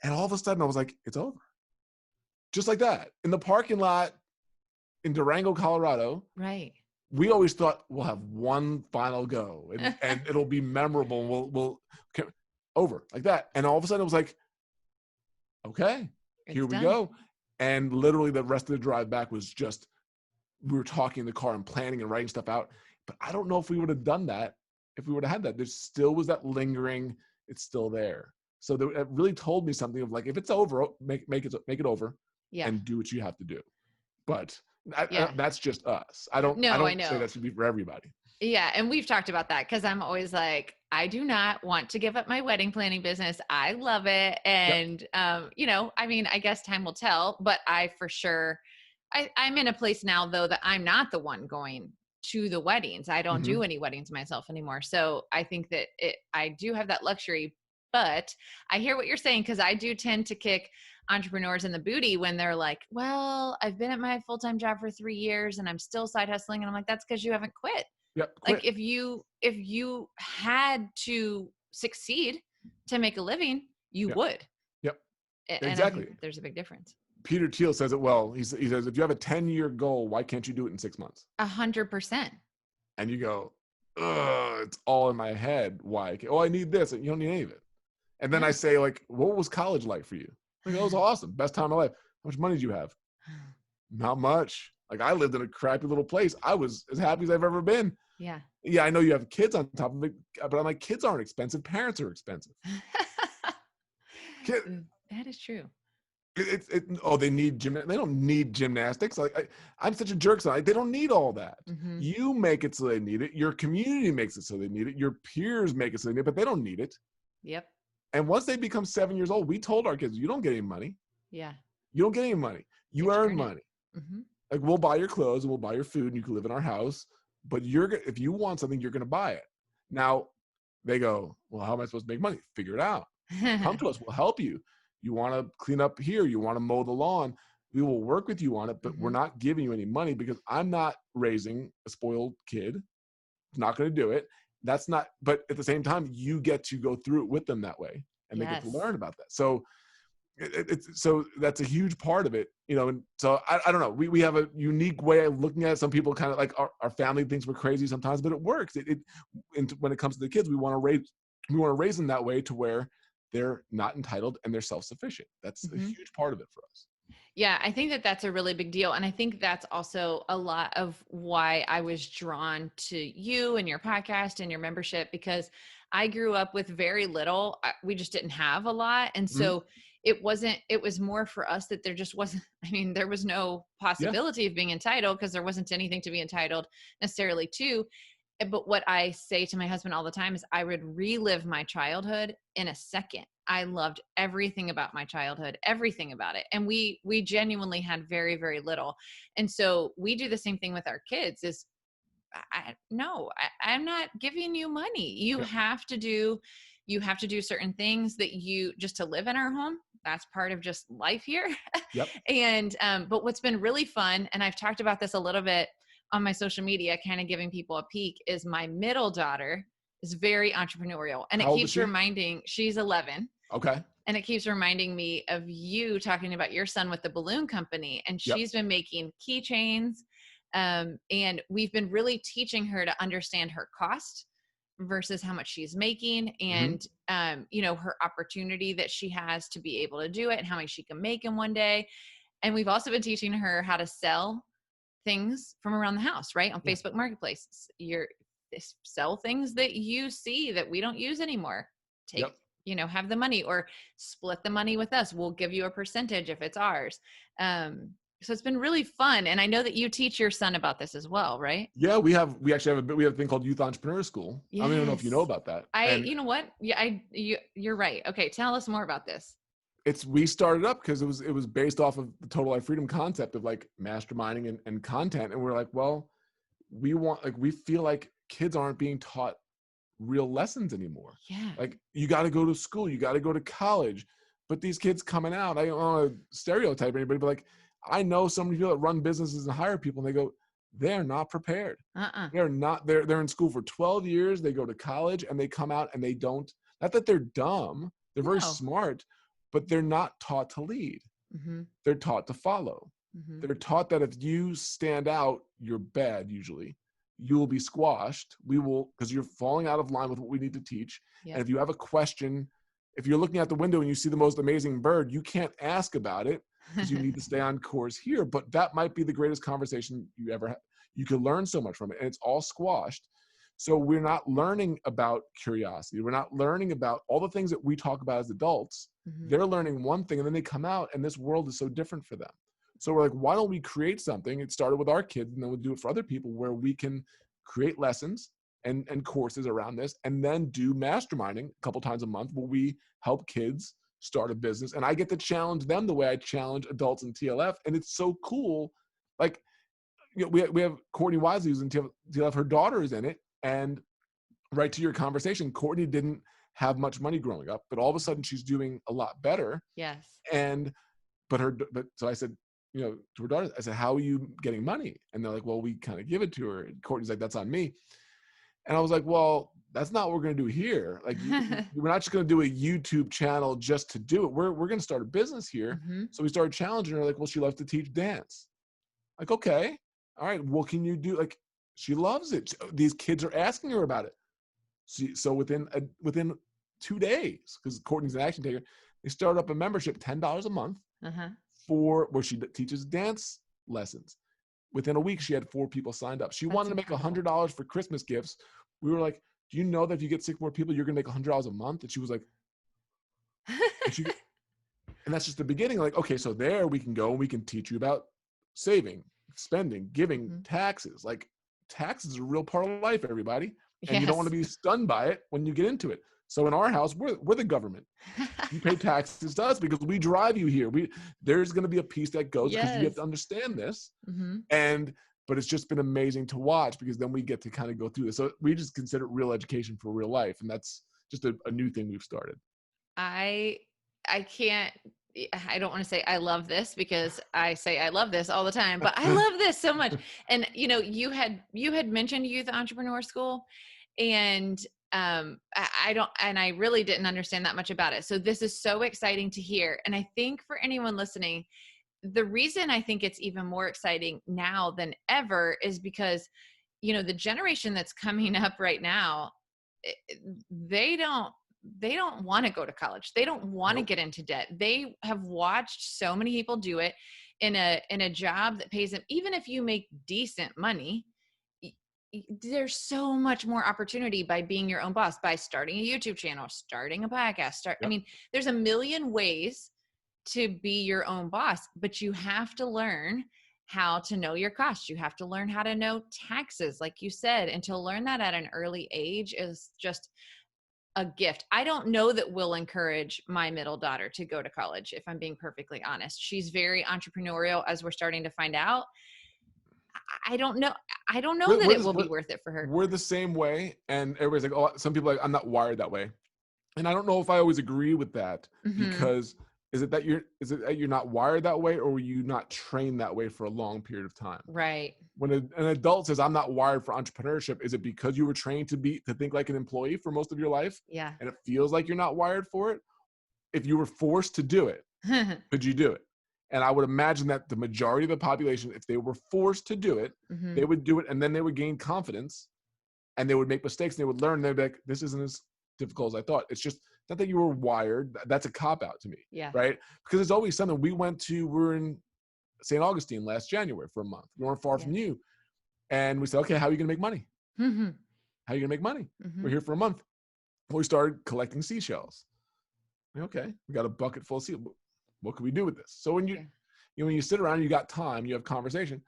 Speaker 2: And all of a sudden I was like, it's over. Just like that. In the parking lot in Durango, Colorado.
Speaker 1: Right.
Speaker 2: We always thought we'll have one final go and it'll be memorable. And we'll over like that. And all of a sudden it was like, okay, here we go. And literally the rest of the drive back was just, we were talking in the car and planning and writing stuff out. But I don't know if we would have done that if we would have had that. There still was that lingering, it's still there. So it really told me something of like, if it's over, make it over and do what you have to do. But that's just us. I don't say that should be for everybody.
Speaker 1: Yeah. And we've talked about that because I'm always like, I do not want to give up my wedding planning business. I love it. And, I guess time will tell, but I for sure, I'm in a place now though, that I'm not the one going to the weddings. I don't do any weddings myself anymore. So I think that I do have that luxury, but I hear what you're saying. Cause I do tend to kick entrepreneurs in the booty when they're like, well, I've been at my full-time job for 3 years and I'm still side hustling. And I'm like, that's because you haven't quit.
Speaker 2: Yep,
Speaker 1: like if you had to succeed to make a living, you would.
Speaker 2: Yep.
Speaker 1: And
Speaker 2: exactly.
Speaker 1: I think there's a big difference.
Speaker 2: Peter Thiel says it well. He says, if you have a 10-year goal, why can't you do it in 6 months?
Speaker 1: 100%.
Speaker 2: And you go, it's all in my head. Why? Oh, I need this. And you don't need any of it. And then I say, like, what was college like for you? Like, it was awesome. Best time of my life. How much money did you have? Not much. Like, I lived in a crappy little place. I was as happy as I've ever been.
Speaker 1: Yeah.
Speaker 2: Yeah, I know you have kids on top of it, but I'm like, kids aren't expensive. Parents are expensive.
Speaker 1: That is true.
Speaker 2: They need gymnastics. They don't need gymnastics. Like I'm such a jerk. So they don't need all that. Mm-hmm. You make it so they need it. Your community makes it so they need it. Your peers make it so they need it, but they don't need it.
Speaker 1: Yep.
Speaker 2: And once they become 7 years old, we told our kids, you don't get any money.
Speaker 1: Yeah.
Speaker 2: You don't get any money. You earn money. Mm-hmm. Like we'll buy your clothes and we'll buy your food and you can live in our house. But if you want something, you're going to buy it. Now they go, well, how am I supposed to make money? Figure it out. Come to us. We'll help you. You want to clean up here. You want to mow the lawn. We will work with you on it, but we're not giving you any money because I'm not raising a spoiled kid. Not going to do it. That's not, but at the same time, you get to go through it with them that way and they get to learn about that. So so that's a huge part of it, and so I don't know. We have a unique way of looking at it. Some people kind of like our family thinks we're crazy sometimes, but it works. And when it comes to the kids, we want to raise them that way to where they're not entitled and they're self-sufficient. That's a huge part of it for us.
Speaker 1: Yeah, I think that's a really big deal. And I think that's also a lot of why I was drawn to you and your podcast and your membership, because I grew up with very little. We just didn't have a lot. And so it was more for us that there just wasn't, there was no possibility of being entitled because there wasn't anything to be entitled necessarily to. But what I say to my husband all the time is I would relive my childhood in a second. I loved everything about my childhood, everything about it. And we genuinely had very, very little. And so we do the same thing with our kids is I'm not giving you money. You have to do certain things that just to live in our home. That's part of just life here.
Speaker 2: Yep.
Speaker 1: And, but what's been really fun, and I've talked about this a little bit on my social media, kind of giving people a peek, is my middle daughter is very entrepreneurial. And it
Speaker 2: How old is
Speaker 1: keeps
Speaker 2: she?
Speaker 1: reminding, she's 11.
Speaker 2: Okay.
Speaker 1: And it keeps reminding me of you talking about your son with the balloon company. And
Speaker 2: Yep.
Speaker 1: she's been making keychains. And we've been really teaching her to understand her cost versus how much she's making, and you know, her opportunity that she has to be able to do it and how much she can make in one day. And we've also been teaching her how to sell things from around the house, right? On Facebook Marketplace. Sell things that you see that we don't use anymore. Take, you know, have the money or split the money with us. We'll give you a percentage if it's ours. So it's been really fun. And I know that you teach your son about this as well, right?
Speaker 2: Yeah, we actually have a thing called Youth Entrepreneur School.
Speaker 1: Yes.
Speaker 2: I don't even know if you know about that.
Speaker 1: You know what? Yeah, you're right. Okay. Tell us more about this.
Speaker 2: We started up because it was based off of the total life freedom concept of like masterminding and content. And we're like, well, we feel like kids aren't being taught real lessons anymore.
Speaker 1: Yeah.
Speaker 2: Like, you got to go to school, you got to go to college, but these kids coming out, I don't want to stereotype anybody, but like, I know so many people that run businesses and hire people, and they go, they're not prepared. They're not, they're in school for 12 years. They go to college and they come out and they don't, not that they're dumb, they're very smart, but they're not taught to lead. They're taught to follow. They're taught that if you stand out, you're bad. Usually you will be squashed. Because you're falling out of line with what we need to teach. And if you have a question, if you're looking out the window and you see the most amazing bird, you can't ask about it because you need to stay on course here. But that might be the greatest conversation you ever have. You can learn so much from it, and it's all squashed. So we're not learning about curiosity. We're not learning about all the things that we talk about as adults. They're learning one thing, and then they come out, and this world is so different for them. So we're like, why don't we create something? It started with our kids, and then we'll do it for other people, where we can create lessons and courses around this, and then do masterminding a couple times a month where we help kids start a business. And I get to challenge them the way I challenge adults in TLF. And it's so cool. Like, you know, we have Courtney Wisely, who's in TLF, her daughter is in it. And right to your conversation, Courtney didn't have much money growing up, but all of a sudden she's doing a lot better.
Speaker 1: Yes.
Speaker 2: So I said, you know, to her daughter, I said, how are you getting money? And they're like, well, we kind of give it to her. And Courtney's like, that's on me. And I was like, well, that's not what we're going to do here. Like, we're not just going to do a YouTube channel just to do it. We're going to start a business here. So we started challenging her, like, well, she loves to teach dance. Like, okay, all right, what can you do? Like, she loves it. These kids are asking her about it. So within 2 days, because Courtney's an action taker, they started up a membership, $10 a month, for where she teaches dance lessons. Within a week, she had 4 people signed up. She wanted to make $100 for Christmas gifts. We were like, do you know that if you get 6 more people, you're going to make $100 a month? And she was like, and that's just the beginning. Like, okay, so there we can go and we can teach you about saving, spending, giving, taxes. Like, taxes are a real part of life, everybody. And you don't want to be stunned by it when you get into it. So in our house, we're the government. You pay taxes to us because we drive you here. There's going to be a piece that goes because you have to understand this. But it's just been amazing to watch, because then we get to kind of go through this. So we just consider it real education for real life. And that's just a new thing we've started.
Speaker 1: I don't want to say I love this, because I say I love this all the time, but I love this so much. And, you know, you had mentioned Youth Entrepreneur School, and I really didn't understand that much about it. So this is so exciting to hear. And I think for anyone listening, the reason I think it's even more exciting now than ever is because, you know, the generation that's coming up right now, they don't want to go to college. They don't want to get into debt. They have watched so many people do it in a job that pays them. Even if you make decent money, there's so much more opportunity by being your own boss, by starting a YouTube channel, starting a podcast. I mean, there's a million ways to be your own boss, but you have to learn how to know your costs. You have to learn how to know taxes, like you said, and to learn that at an early age is just a gift. I don't know that we'll encourage my middle daughter to go to college, if I'm being perfectly honest. She's very entrepreneurial, as we're starting to find out. I don't know that it will be worth it for her.
Speaker 2: We're the same way. And everybody's like, oh, some people are like, I'm not wired that way. And I don't know if I always agree with that, because is it that you're not wired that way, or were you not trained that way for a long period of time?
Speaker 1: Right.
Speaker 2: When an adult says, I'm not wired for entrepreneurship, is it because you were trained to think like an employee for most of your life?
Speaker 1: Yeah.
Speaker 2: And it feels like you're not wired for it? If you were forced to do it, could you do it? And I would imagine that the majority of the population, if they were forced to do it, they would do it, and then they would gain confidence, and they would make mistakes, and they would learn, and they'd be like, this isn't as difficult as I thought. It's just not that you were wired. That's a cop-out to me,
Speaker 1: Yeah.
Speaker 2: right? Because it's always something. We were in St. Augustine last January for a month. We weren't far from you. And we said, okay, how are you going to make money? How are you going to make money? We're here for a month. We started collecting seashells. Okay, we got a bucket full of seashells. What can we do with this? So when when you sit around, you got time, you have conversation.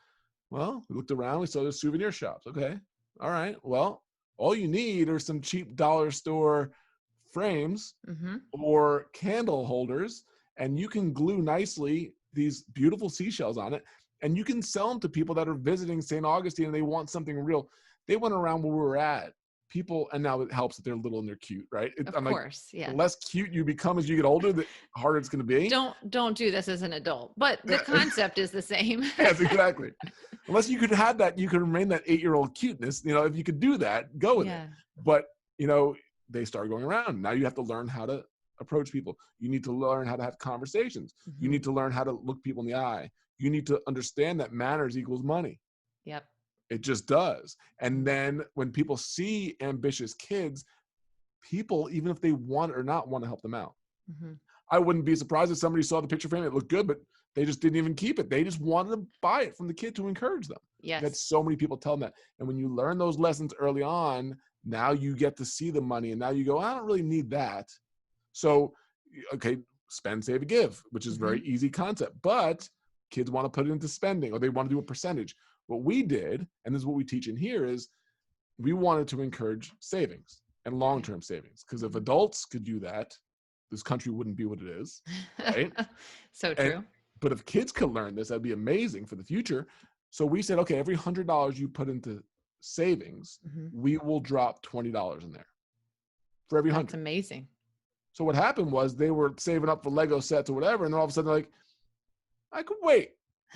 Speaker 2: Well, we looked around, we saw the souvenir shops. Okay, all right. Well, all you need are some cheap dollar store frames or candle holders, and you can glue nicely these beautiful seashells on it, and you can sell them to people that are visiting St. Augustine and they want something real. They went around where we were at. People, and now it helps that they're little and they're cute, right?
Speaker 1: Of course, yeah.
Speaker 2: The less cute you become as you get older, the harder it's going to be.
Speaker 1: Don't do this as an adult, but the concept is the same.
Speaker 2: Yes, exactly. Unless you could have that, you could remain that 8-year-old cuteness. If you could do that, go with it. But they start going around. Now you have to learn how to approach people. You need to learn how to have conversations. You need to learn how to look people in the eye. You need to understand that manners equals money.
Speaker 1: Yep.
Speaker 2: It just does. And then when people see ambitious kids, people, even if they want or not, want to help them out. I wouldn't be surprised if somebody saw the picture frame, it looked good, but they just didn't even keep it. They just wanted to buy it from the kid to encourage them.
Speaker 1: Yes.
Speaker 2: That's so many people tell them that. And when you learn those lessons early on, now you get to see the money, and now you go, I don't really need that. So, okay, spend, save, and give, which is a very easy concept, but kids want to put it into spending, or they want to do a percentage. What we did, and this is what we teach in here, is we wanted to encourage savings and long-term savings. Because if adults could do that, this country wouldn't be what it is, right?
Speaker 1: So true.
Speaker 2: But if kids could learn this, that'd be amazing for the future. So we said, okay, every $100 you put into savings, we will drop $20 in there for every 100.
Speaker 1: That's amazing.
Speaker 2: So what happened was they were saving up for Lego sets or whatever, and then all of a sudden they're like, I could wait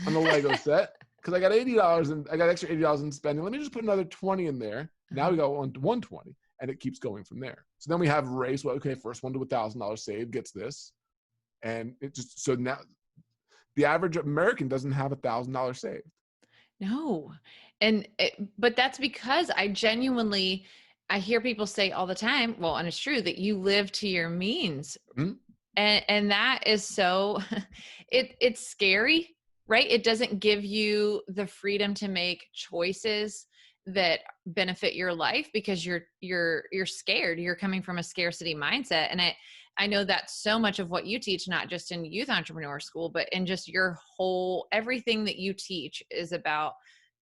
Speaker 2: on the Lego set because I got $80 and I got extra $80 in spending. Let me just put another 20 in there. Now we go on to 120, and it keeps going from there. So then we have a race. Well, okay, first one to $1,000 saved gets this, and it just, so now the average American doesn't have $1,000 saved.
Speaker 1: No. But that's because I hear people say all the time, well, and it's true, that you live to your means. And that is so, it's scary, right? It doesn't give you the freedom to make choices that benefit your life because you're scared. You're coming from a scarcity mindset. And I know that's so much of what you teach, not just in youth entrepreneur school, but in just your whole, everything that you teach is about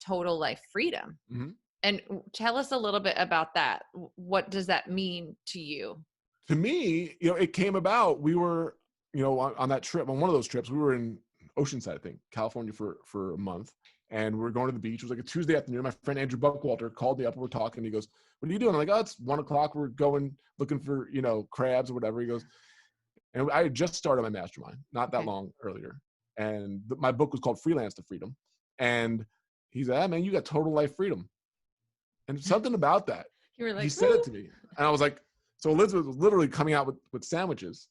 Speaker 1: total life freedom. And tell us a little bit about that. What does that mean to you?
Speaker 2: To me, it came about, we were, on that trip, on one of those trips, we were in Oceanside, I think, California for a month. And we were going to the beach. It was like a Tuesday afternoon. My friend Andrew Buckwalter called me up and we're talking. He goes, what are you doing? I'm like, oh, it's 1:00. We're going looking for, crabs or whatever. He goes, and I had just started my mastermind not that long earlier. And my book was called Freelance to Freedom. And he said, man, you got total life freedom. And something about that,
Speaker 1: you were like,
Speaker 2: he said it to me. And I was like, so Elizabeth was literally coming out with sandwiches.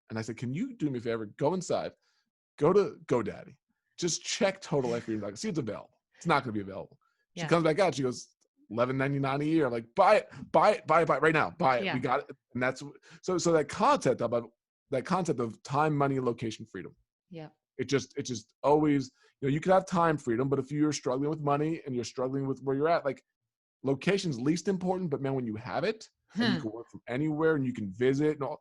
Speaker 2: And I said, can you do me a favor? Go inside, go to GoDaddy. Just check total life freedom. See, it's available. It's not going to be available. She comes back out. She goes, $11.99 a year. I'm like, buy it right now. Buy it. Yeah. We got it. And that's so that concept of time, money, and location freedom.
Speaker 1: Yeah.
Speaker 2: It just always, you can have time freedom, but if you're struggling with money and you're struggling with where you're at, like location's least important, but man, when you have it, and you can work from anywhere and you can visit and all,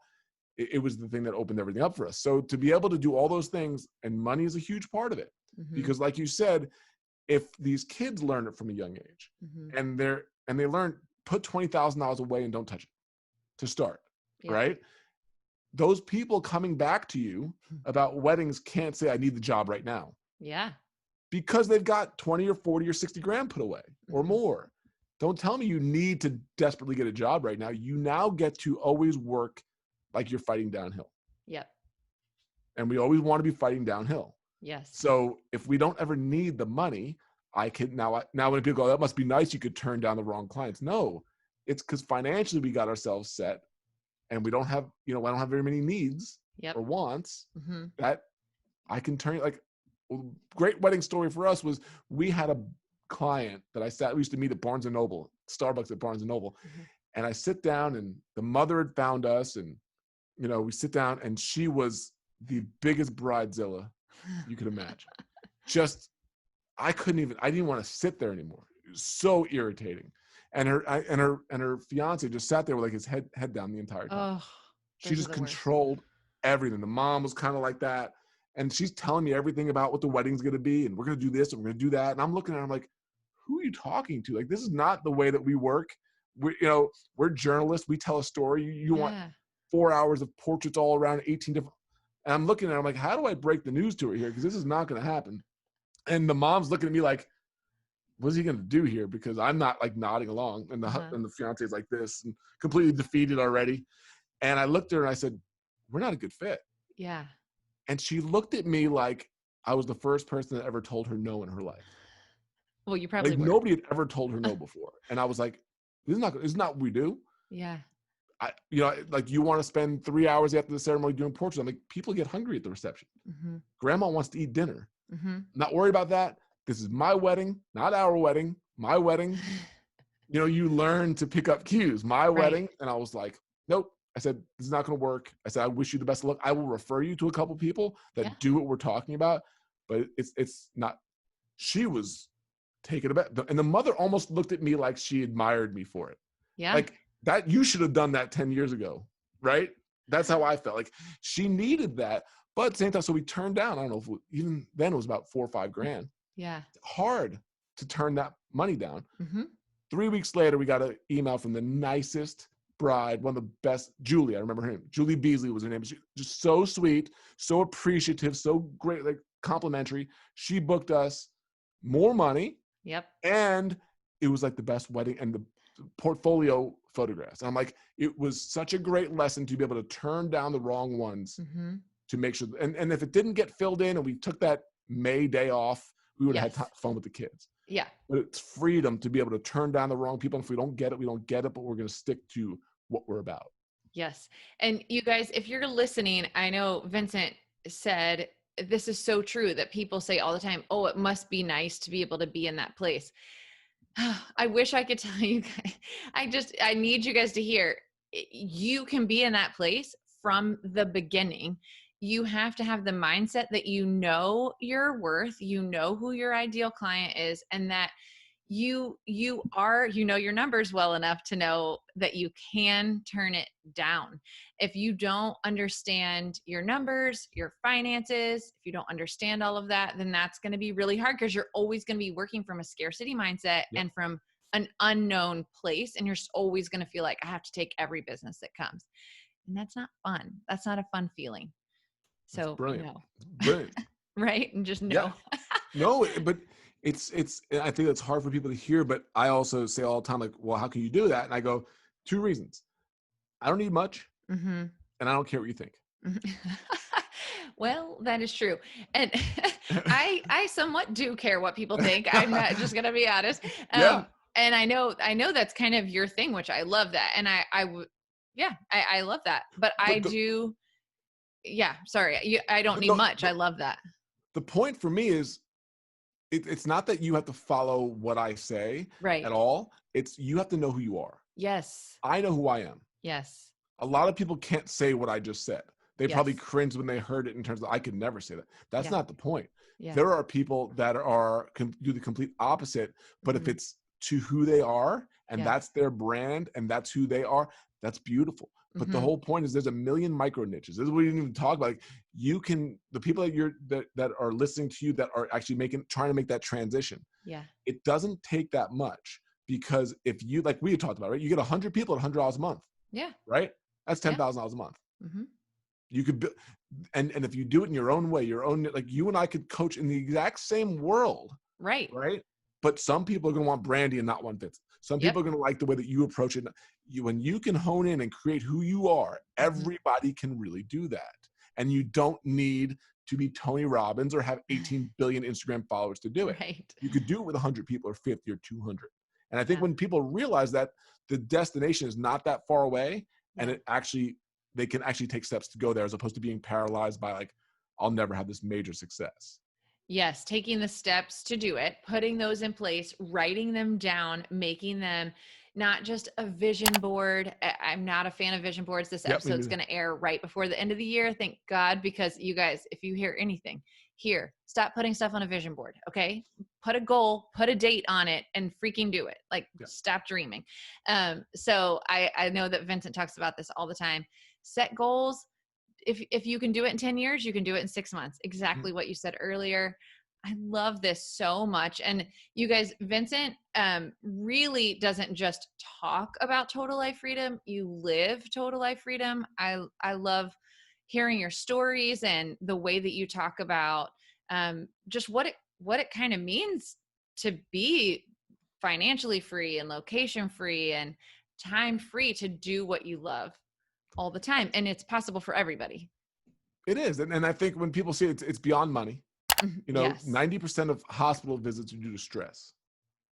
Speaker 2: it was the thing that opened everything up for us. So to be able to do all those things, and money is a huge part of it, because like you said, if these kids learn it from a young age and they learn, put $20,000 away and don't touch it to start, right? Those people coming back to you about weddings can't say, I need the job right now.
Speaker 1: Yeah.
Speaker 2: Because they've got 20 or 40 or 60 grand put away or more. Don't tell me you need to desperately get a job right now. You now get to always work like you're fighting downhill.
Speaker 1: Yep.
Speaker 2: and we always want to be fighting downhill.
Speaker 1: Yes.
Speaker 2: So if we don't ever need the money, I can now when people go, that must be nice, you could turn down the wrong clients. No, it's because financially we got ourselves set and we don't have, I don't have very many needs or wants that I can turn. Like, great wedding story for us was we had a client that we used to meet at Barnes & Noble, Starbucks at Barnes & Noble. And I sit down and the mother had found us and, we sit down and she was the biggest bridezilla you could imagine. I didn't want to sit there anymore. It was so irritating. And her fiance just sat there with like his head down the entire time. She just controlled everything. The mom was kind of like that. And she's telling me everything about what the wedding's going to be. And we're going to do this and we're going to do that. And I'm looking at her, I'm like, who are you talking to? Like, this is not the way that we work. We're journalists. We tell a story. You want 4 hours of portraits all around 18 different. And I'm looking at her, I'm like, how do I break the news to her here? Because this is not going to happen. And the mom's looking at me like, what is he going to do here? Because I'm not like nodding along. And the fiance is like this and completely defeated already. And I looked at her and I said, we're not a good fit.
Speaker 1: Yeah.
Speaker 2: And she looked at me like I was the first person that ever told her no in her life.
Speaker 1: Well, you probably
Speaker 2: like
Speaker 1: were.
Speaker 2: Nobody had ever told her no before. And I was like, this is not what we do.
Speaker 1: Yeah.
Speaker 2: Like, you want to spend 3 hours after the ceremony doing portraits. I'm like, people get hungry at the reception. Grandma wants to eat dinner. Not worried about that. This is my wedding, not our wedding, my wedding. You learn to pick up cues, my wedding. And I was like, nope. I said, this is not going to work. I said, I wish you the best of luck. I will refer you to a couple people that do what we're talking about, but it's not. She was taken aback. And the mother almost looked at me like she admired me for it.
Speaker 1: Yeah.
Speaker 2: Like, that, you should have done that 10 years ago. Right. That's how I felt. Like, she needed that. But at the same time, so we turned down, I don't know if even then it was about $4 or $5 grand.
Speaker 1: Yeah.
Speaker 2: Hard to turn that money down. 3 weeks later, we got an email from the nicest bride, one of the best, Julie, I remember her name. Julie Beasley was her name. She just so sweet, so appreciative, so great, like complimentary. She booked us more money.
Speaker 1: Yep.
Speaker 2: And it was like the best wedding and the portfolio photographs. And I'm like, it was such a great lesson to be able to turn down the wrong ones to make sure. And if it didn't get filled in and we took that May day off, we would have had fun with the kids.
Speaker 1: Yeah.
Speaker 2: But it's freedom to be able to turn down the wrong people. And if we don't get it, we don't get it, but we're going to stick to what we're about.
Speaker 1: Yes. And you guys, if you're listening, I know Vincent said, this is so true that people say all the time, oh, it must be nice to be able to be in that place. I wish I could tell you guys, I need you guys to hear, you can be in that place from the beginning. You have to have the mindset that you know your worth, you know who your ideal client is, and that you know your numbers well enough to know that you can turn it down. If you don't understand your numbers, your finances, if you don't understand all of that, then that's going to be really hard because you're always going to be working from a scarcity mindset and from an unknown place. And you're just always going to feel like I have to take every business that comes. And that's not fun. That's not a fun feeling. So,
Speaker 2: brilliant.
Speaker 1: Brilliant. Right? And just know.
Speaker 2: Yeah. No, but it's, I think that's hard for people to hear, but I also say all the time, like, well, how can you do that? And I go, 2 reasons. I don't need much. And I don't care what you think.
Speaker 1: Well, that is true. And I somewhat do care what people think. I'm not just going to be honest. And I know that's kind of your thing, which I love that. And I love that, but I do. Yeah. Sorry. I don't need much. I love that.
Speaker 2: The point for me is it's not that you have to follow what I say at all. It's you have to know who you are.
Speaker 1: Yes.
Speaker 2: I know who I am.
Speaker 1: Yes.
Speaker 2: A lot of people can't say what I just said. They probably cringed when they heard it in terms of, I could never say that. That's not the point. Yeah. There are people that do the complete opposite, but if it's to who they are and that's their brand and that's who they are, that's beautiful. But the whole point is there's a million micro niches. This is what we didn't even talk about. Like, the people that are listening to you that are actually trying to make that transition. Yeah. It doesn't take that much, because if you, like we had talked about, right? You get 100 people at $100 a month. Yeah. Right? That's $10,000 a month. You could, and if you do it in your own way, like you and I could coach in the exact same world. Right. Right. But some people are going to want Brandee and not want Vincent. Some people are going to like the way that you approach it. When you can hone in and create who you are, everybody can really do that. And you don't need to be Tony Robbins or have 18 billion Instagram followers to do it.
Speaker 1: Right.
Speaker 2: You could do it with 100 people or 50 or 200. And I think
Speaker 1: Yeah.
Speaker 2: when people realize that the destination is not that far away, and they can actually take steps to go there, as opposed to being paralyzed by like, I'll never have this major success.
Speaker 1: Yes, taking the steps to do it, putting those in place, writing them down, making them not just a vision board. I'm not a fan of vision boards. This episode's going to air right before the end of the year. Thank God, because you guys, if you hear anything here, stop putting stuff on a vision board. Okay. Put a goal, put a date on it, and freaking do it. Like, stop dreaming. So I know that Vincent talks about this all the time. Set goals. If you can do it in 10 years, you can do it in 6 months. Exactly what you said earlier. I love this so much. And you guys, Vincent really doesn't just talk about total life freedom. You live total life freedom. I love hearing your stories and the way that you talk about just what it kind of means to be financially free and location free and time free to do what you love all the time. And it's possible for everybody.
Speaker 2: It is. And I think when people say it's beyond money, 90% of hospital visits are due to stress.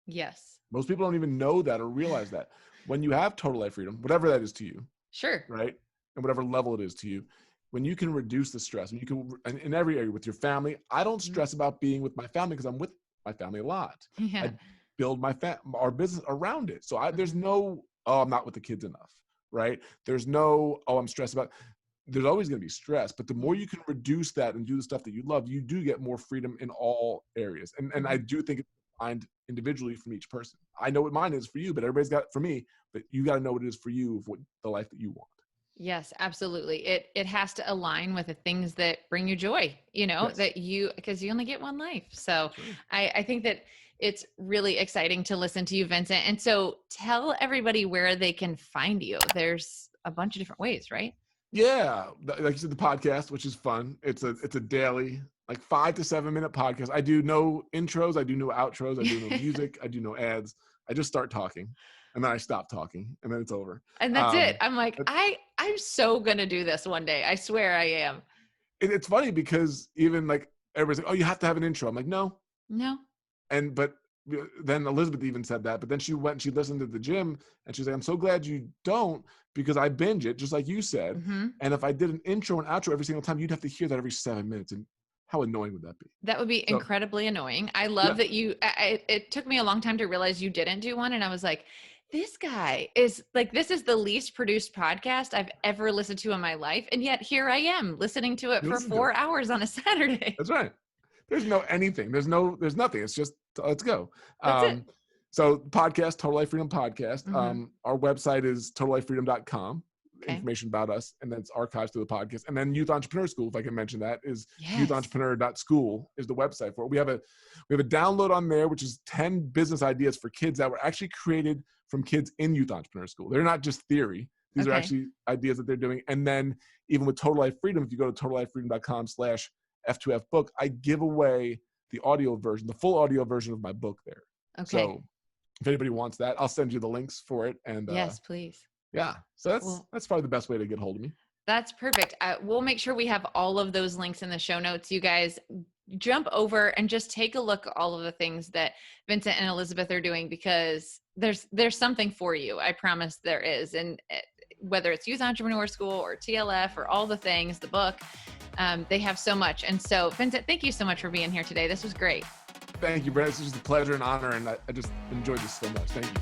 Speaker 1: Yes.
Speaker 2: Most people don't even know that or realize that. When you have total life freedom, whatever that is to you.
Speaker 1: Sure.
Speaker 2: Right. And whatever level it is to you, when you can reduce the stress, and you can, in every area with your family, I don't stress about being with my family because I'm with my family a lot.
Speaker 1: Yeah.
Speaker 2: I build our business around it. So there's no, I'm not with the kids enough. Right? There's no, I'm stressed about. There's always going to be stress, but the more you can reduce that and do the stuff that you love, you do get more freedom in all areas. And I do think it's defined individually from each person. I know what mine is for you, but everybody's got it for me. But you got to know what it is for you, of what the life that you want.
Speaker 1: Yes, absolutely. It has to align with the things that bring you joy, because you only get one life. So
Speaker 2: Sure.
Speaker 1: I think that it's really exciting to listen to you, Vincent. And so tell everybody where they can find you. There's a bunch of different ways, right?
Speaker 2: Yeah. Like you said, the podcast, which is fun. It's a daily, like 5 to 7 minute podcast. I do no intros. I do no outros. I do no music. I do no ads. I just start talking, and then I stop talking, and then it's over.
Speaker 1: And that's it. I'm like, I'm so going to do this one day. I swear I am.
Speaker 2: It's funny because even like everybody's like, oh, you have to have an intro. I'm like, no. But then Elizabeth even said that, but then she went and she listened to the gym, and she's like, I'm so glad you don't, because I binge it, just like you said.
Speaker 1: Mm-hmm.
Speaker 2: And if I did an intro and outro every single time, you'd have to hear that every 7 minutes. And how annoying would that be?
Speaker 1: That would be incredibly annoying. I love that it took me a long time to realize you didn't do one. And I was like, this guy is like, this is the least produced podcast I've ever listened to in my life. And yet here I am listening to it for 4 hours on a Saturday.
Speaker 2: That's right. There's no anything. There's nothing. It's just, let's go.
Speaker 1: That's it.
Speaker 2: So podcast, Total Life Freedom Podcast.
Speaker 1: Mm-hmm.
Speaker 2: Our website is totallifefreedom.com.
Speaker 1: Okay.
Speaker 2: Information about us, and then it's archives to the podcast. And then Youth Entrepreneur School, if I can mention that, is youthentrepreneur.school is the website for it. We have a download on there, which is 10 business ideas for kids that were actually created from kids in Youth Entrepreneur School. They're not just theory. These are actually ideas that they're doing. And then even with Total Life Freedom, if you go to totallifefreedom.com/F2F book, I give away the audio version, the full audio version of my book there.
Speaker 1: Okay.
Speaker 2: So if anybody wants that, I'll send you the links for it. And
Speaker 1: yes, please.
Speaker 2: Yeah. So that's probably the best way to get hold of me.
Speaker 1: That's perfect. We'll make sure we have all of those links in the show notes. You guys jump over and just take a look at all of the things that Vincent and Elizabeth are doing, because there's something for you. I promise there is. And whether it's Youth Entrepreneur School or TLF or all the things, the book, they have so much. And so Vincent, thank you so much for being here today. This was great.
Speaker 2: Thank you, Brandee. This was a pleasure and honor, and I just enjoyed this so much. Thank you.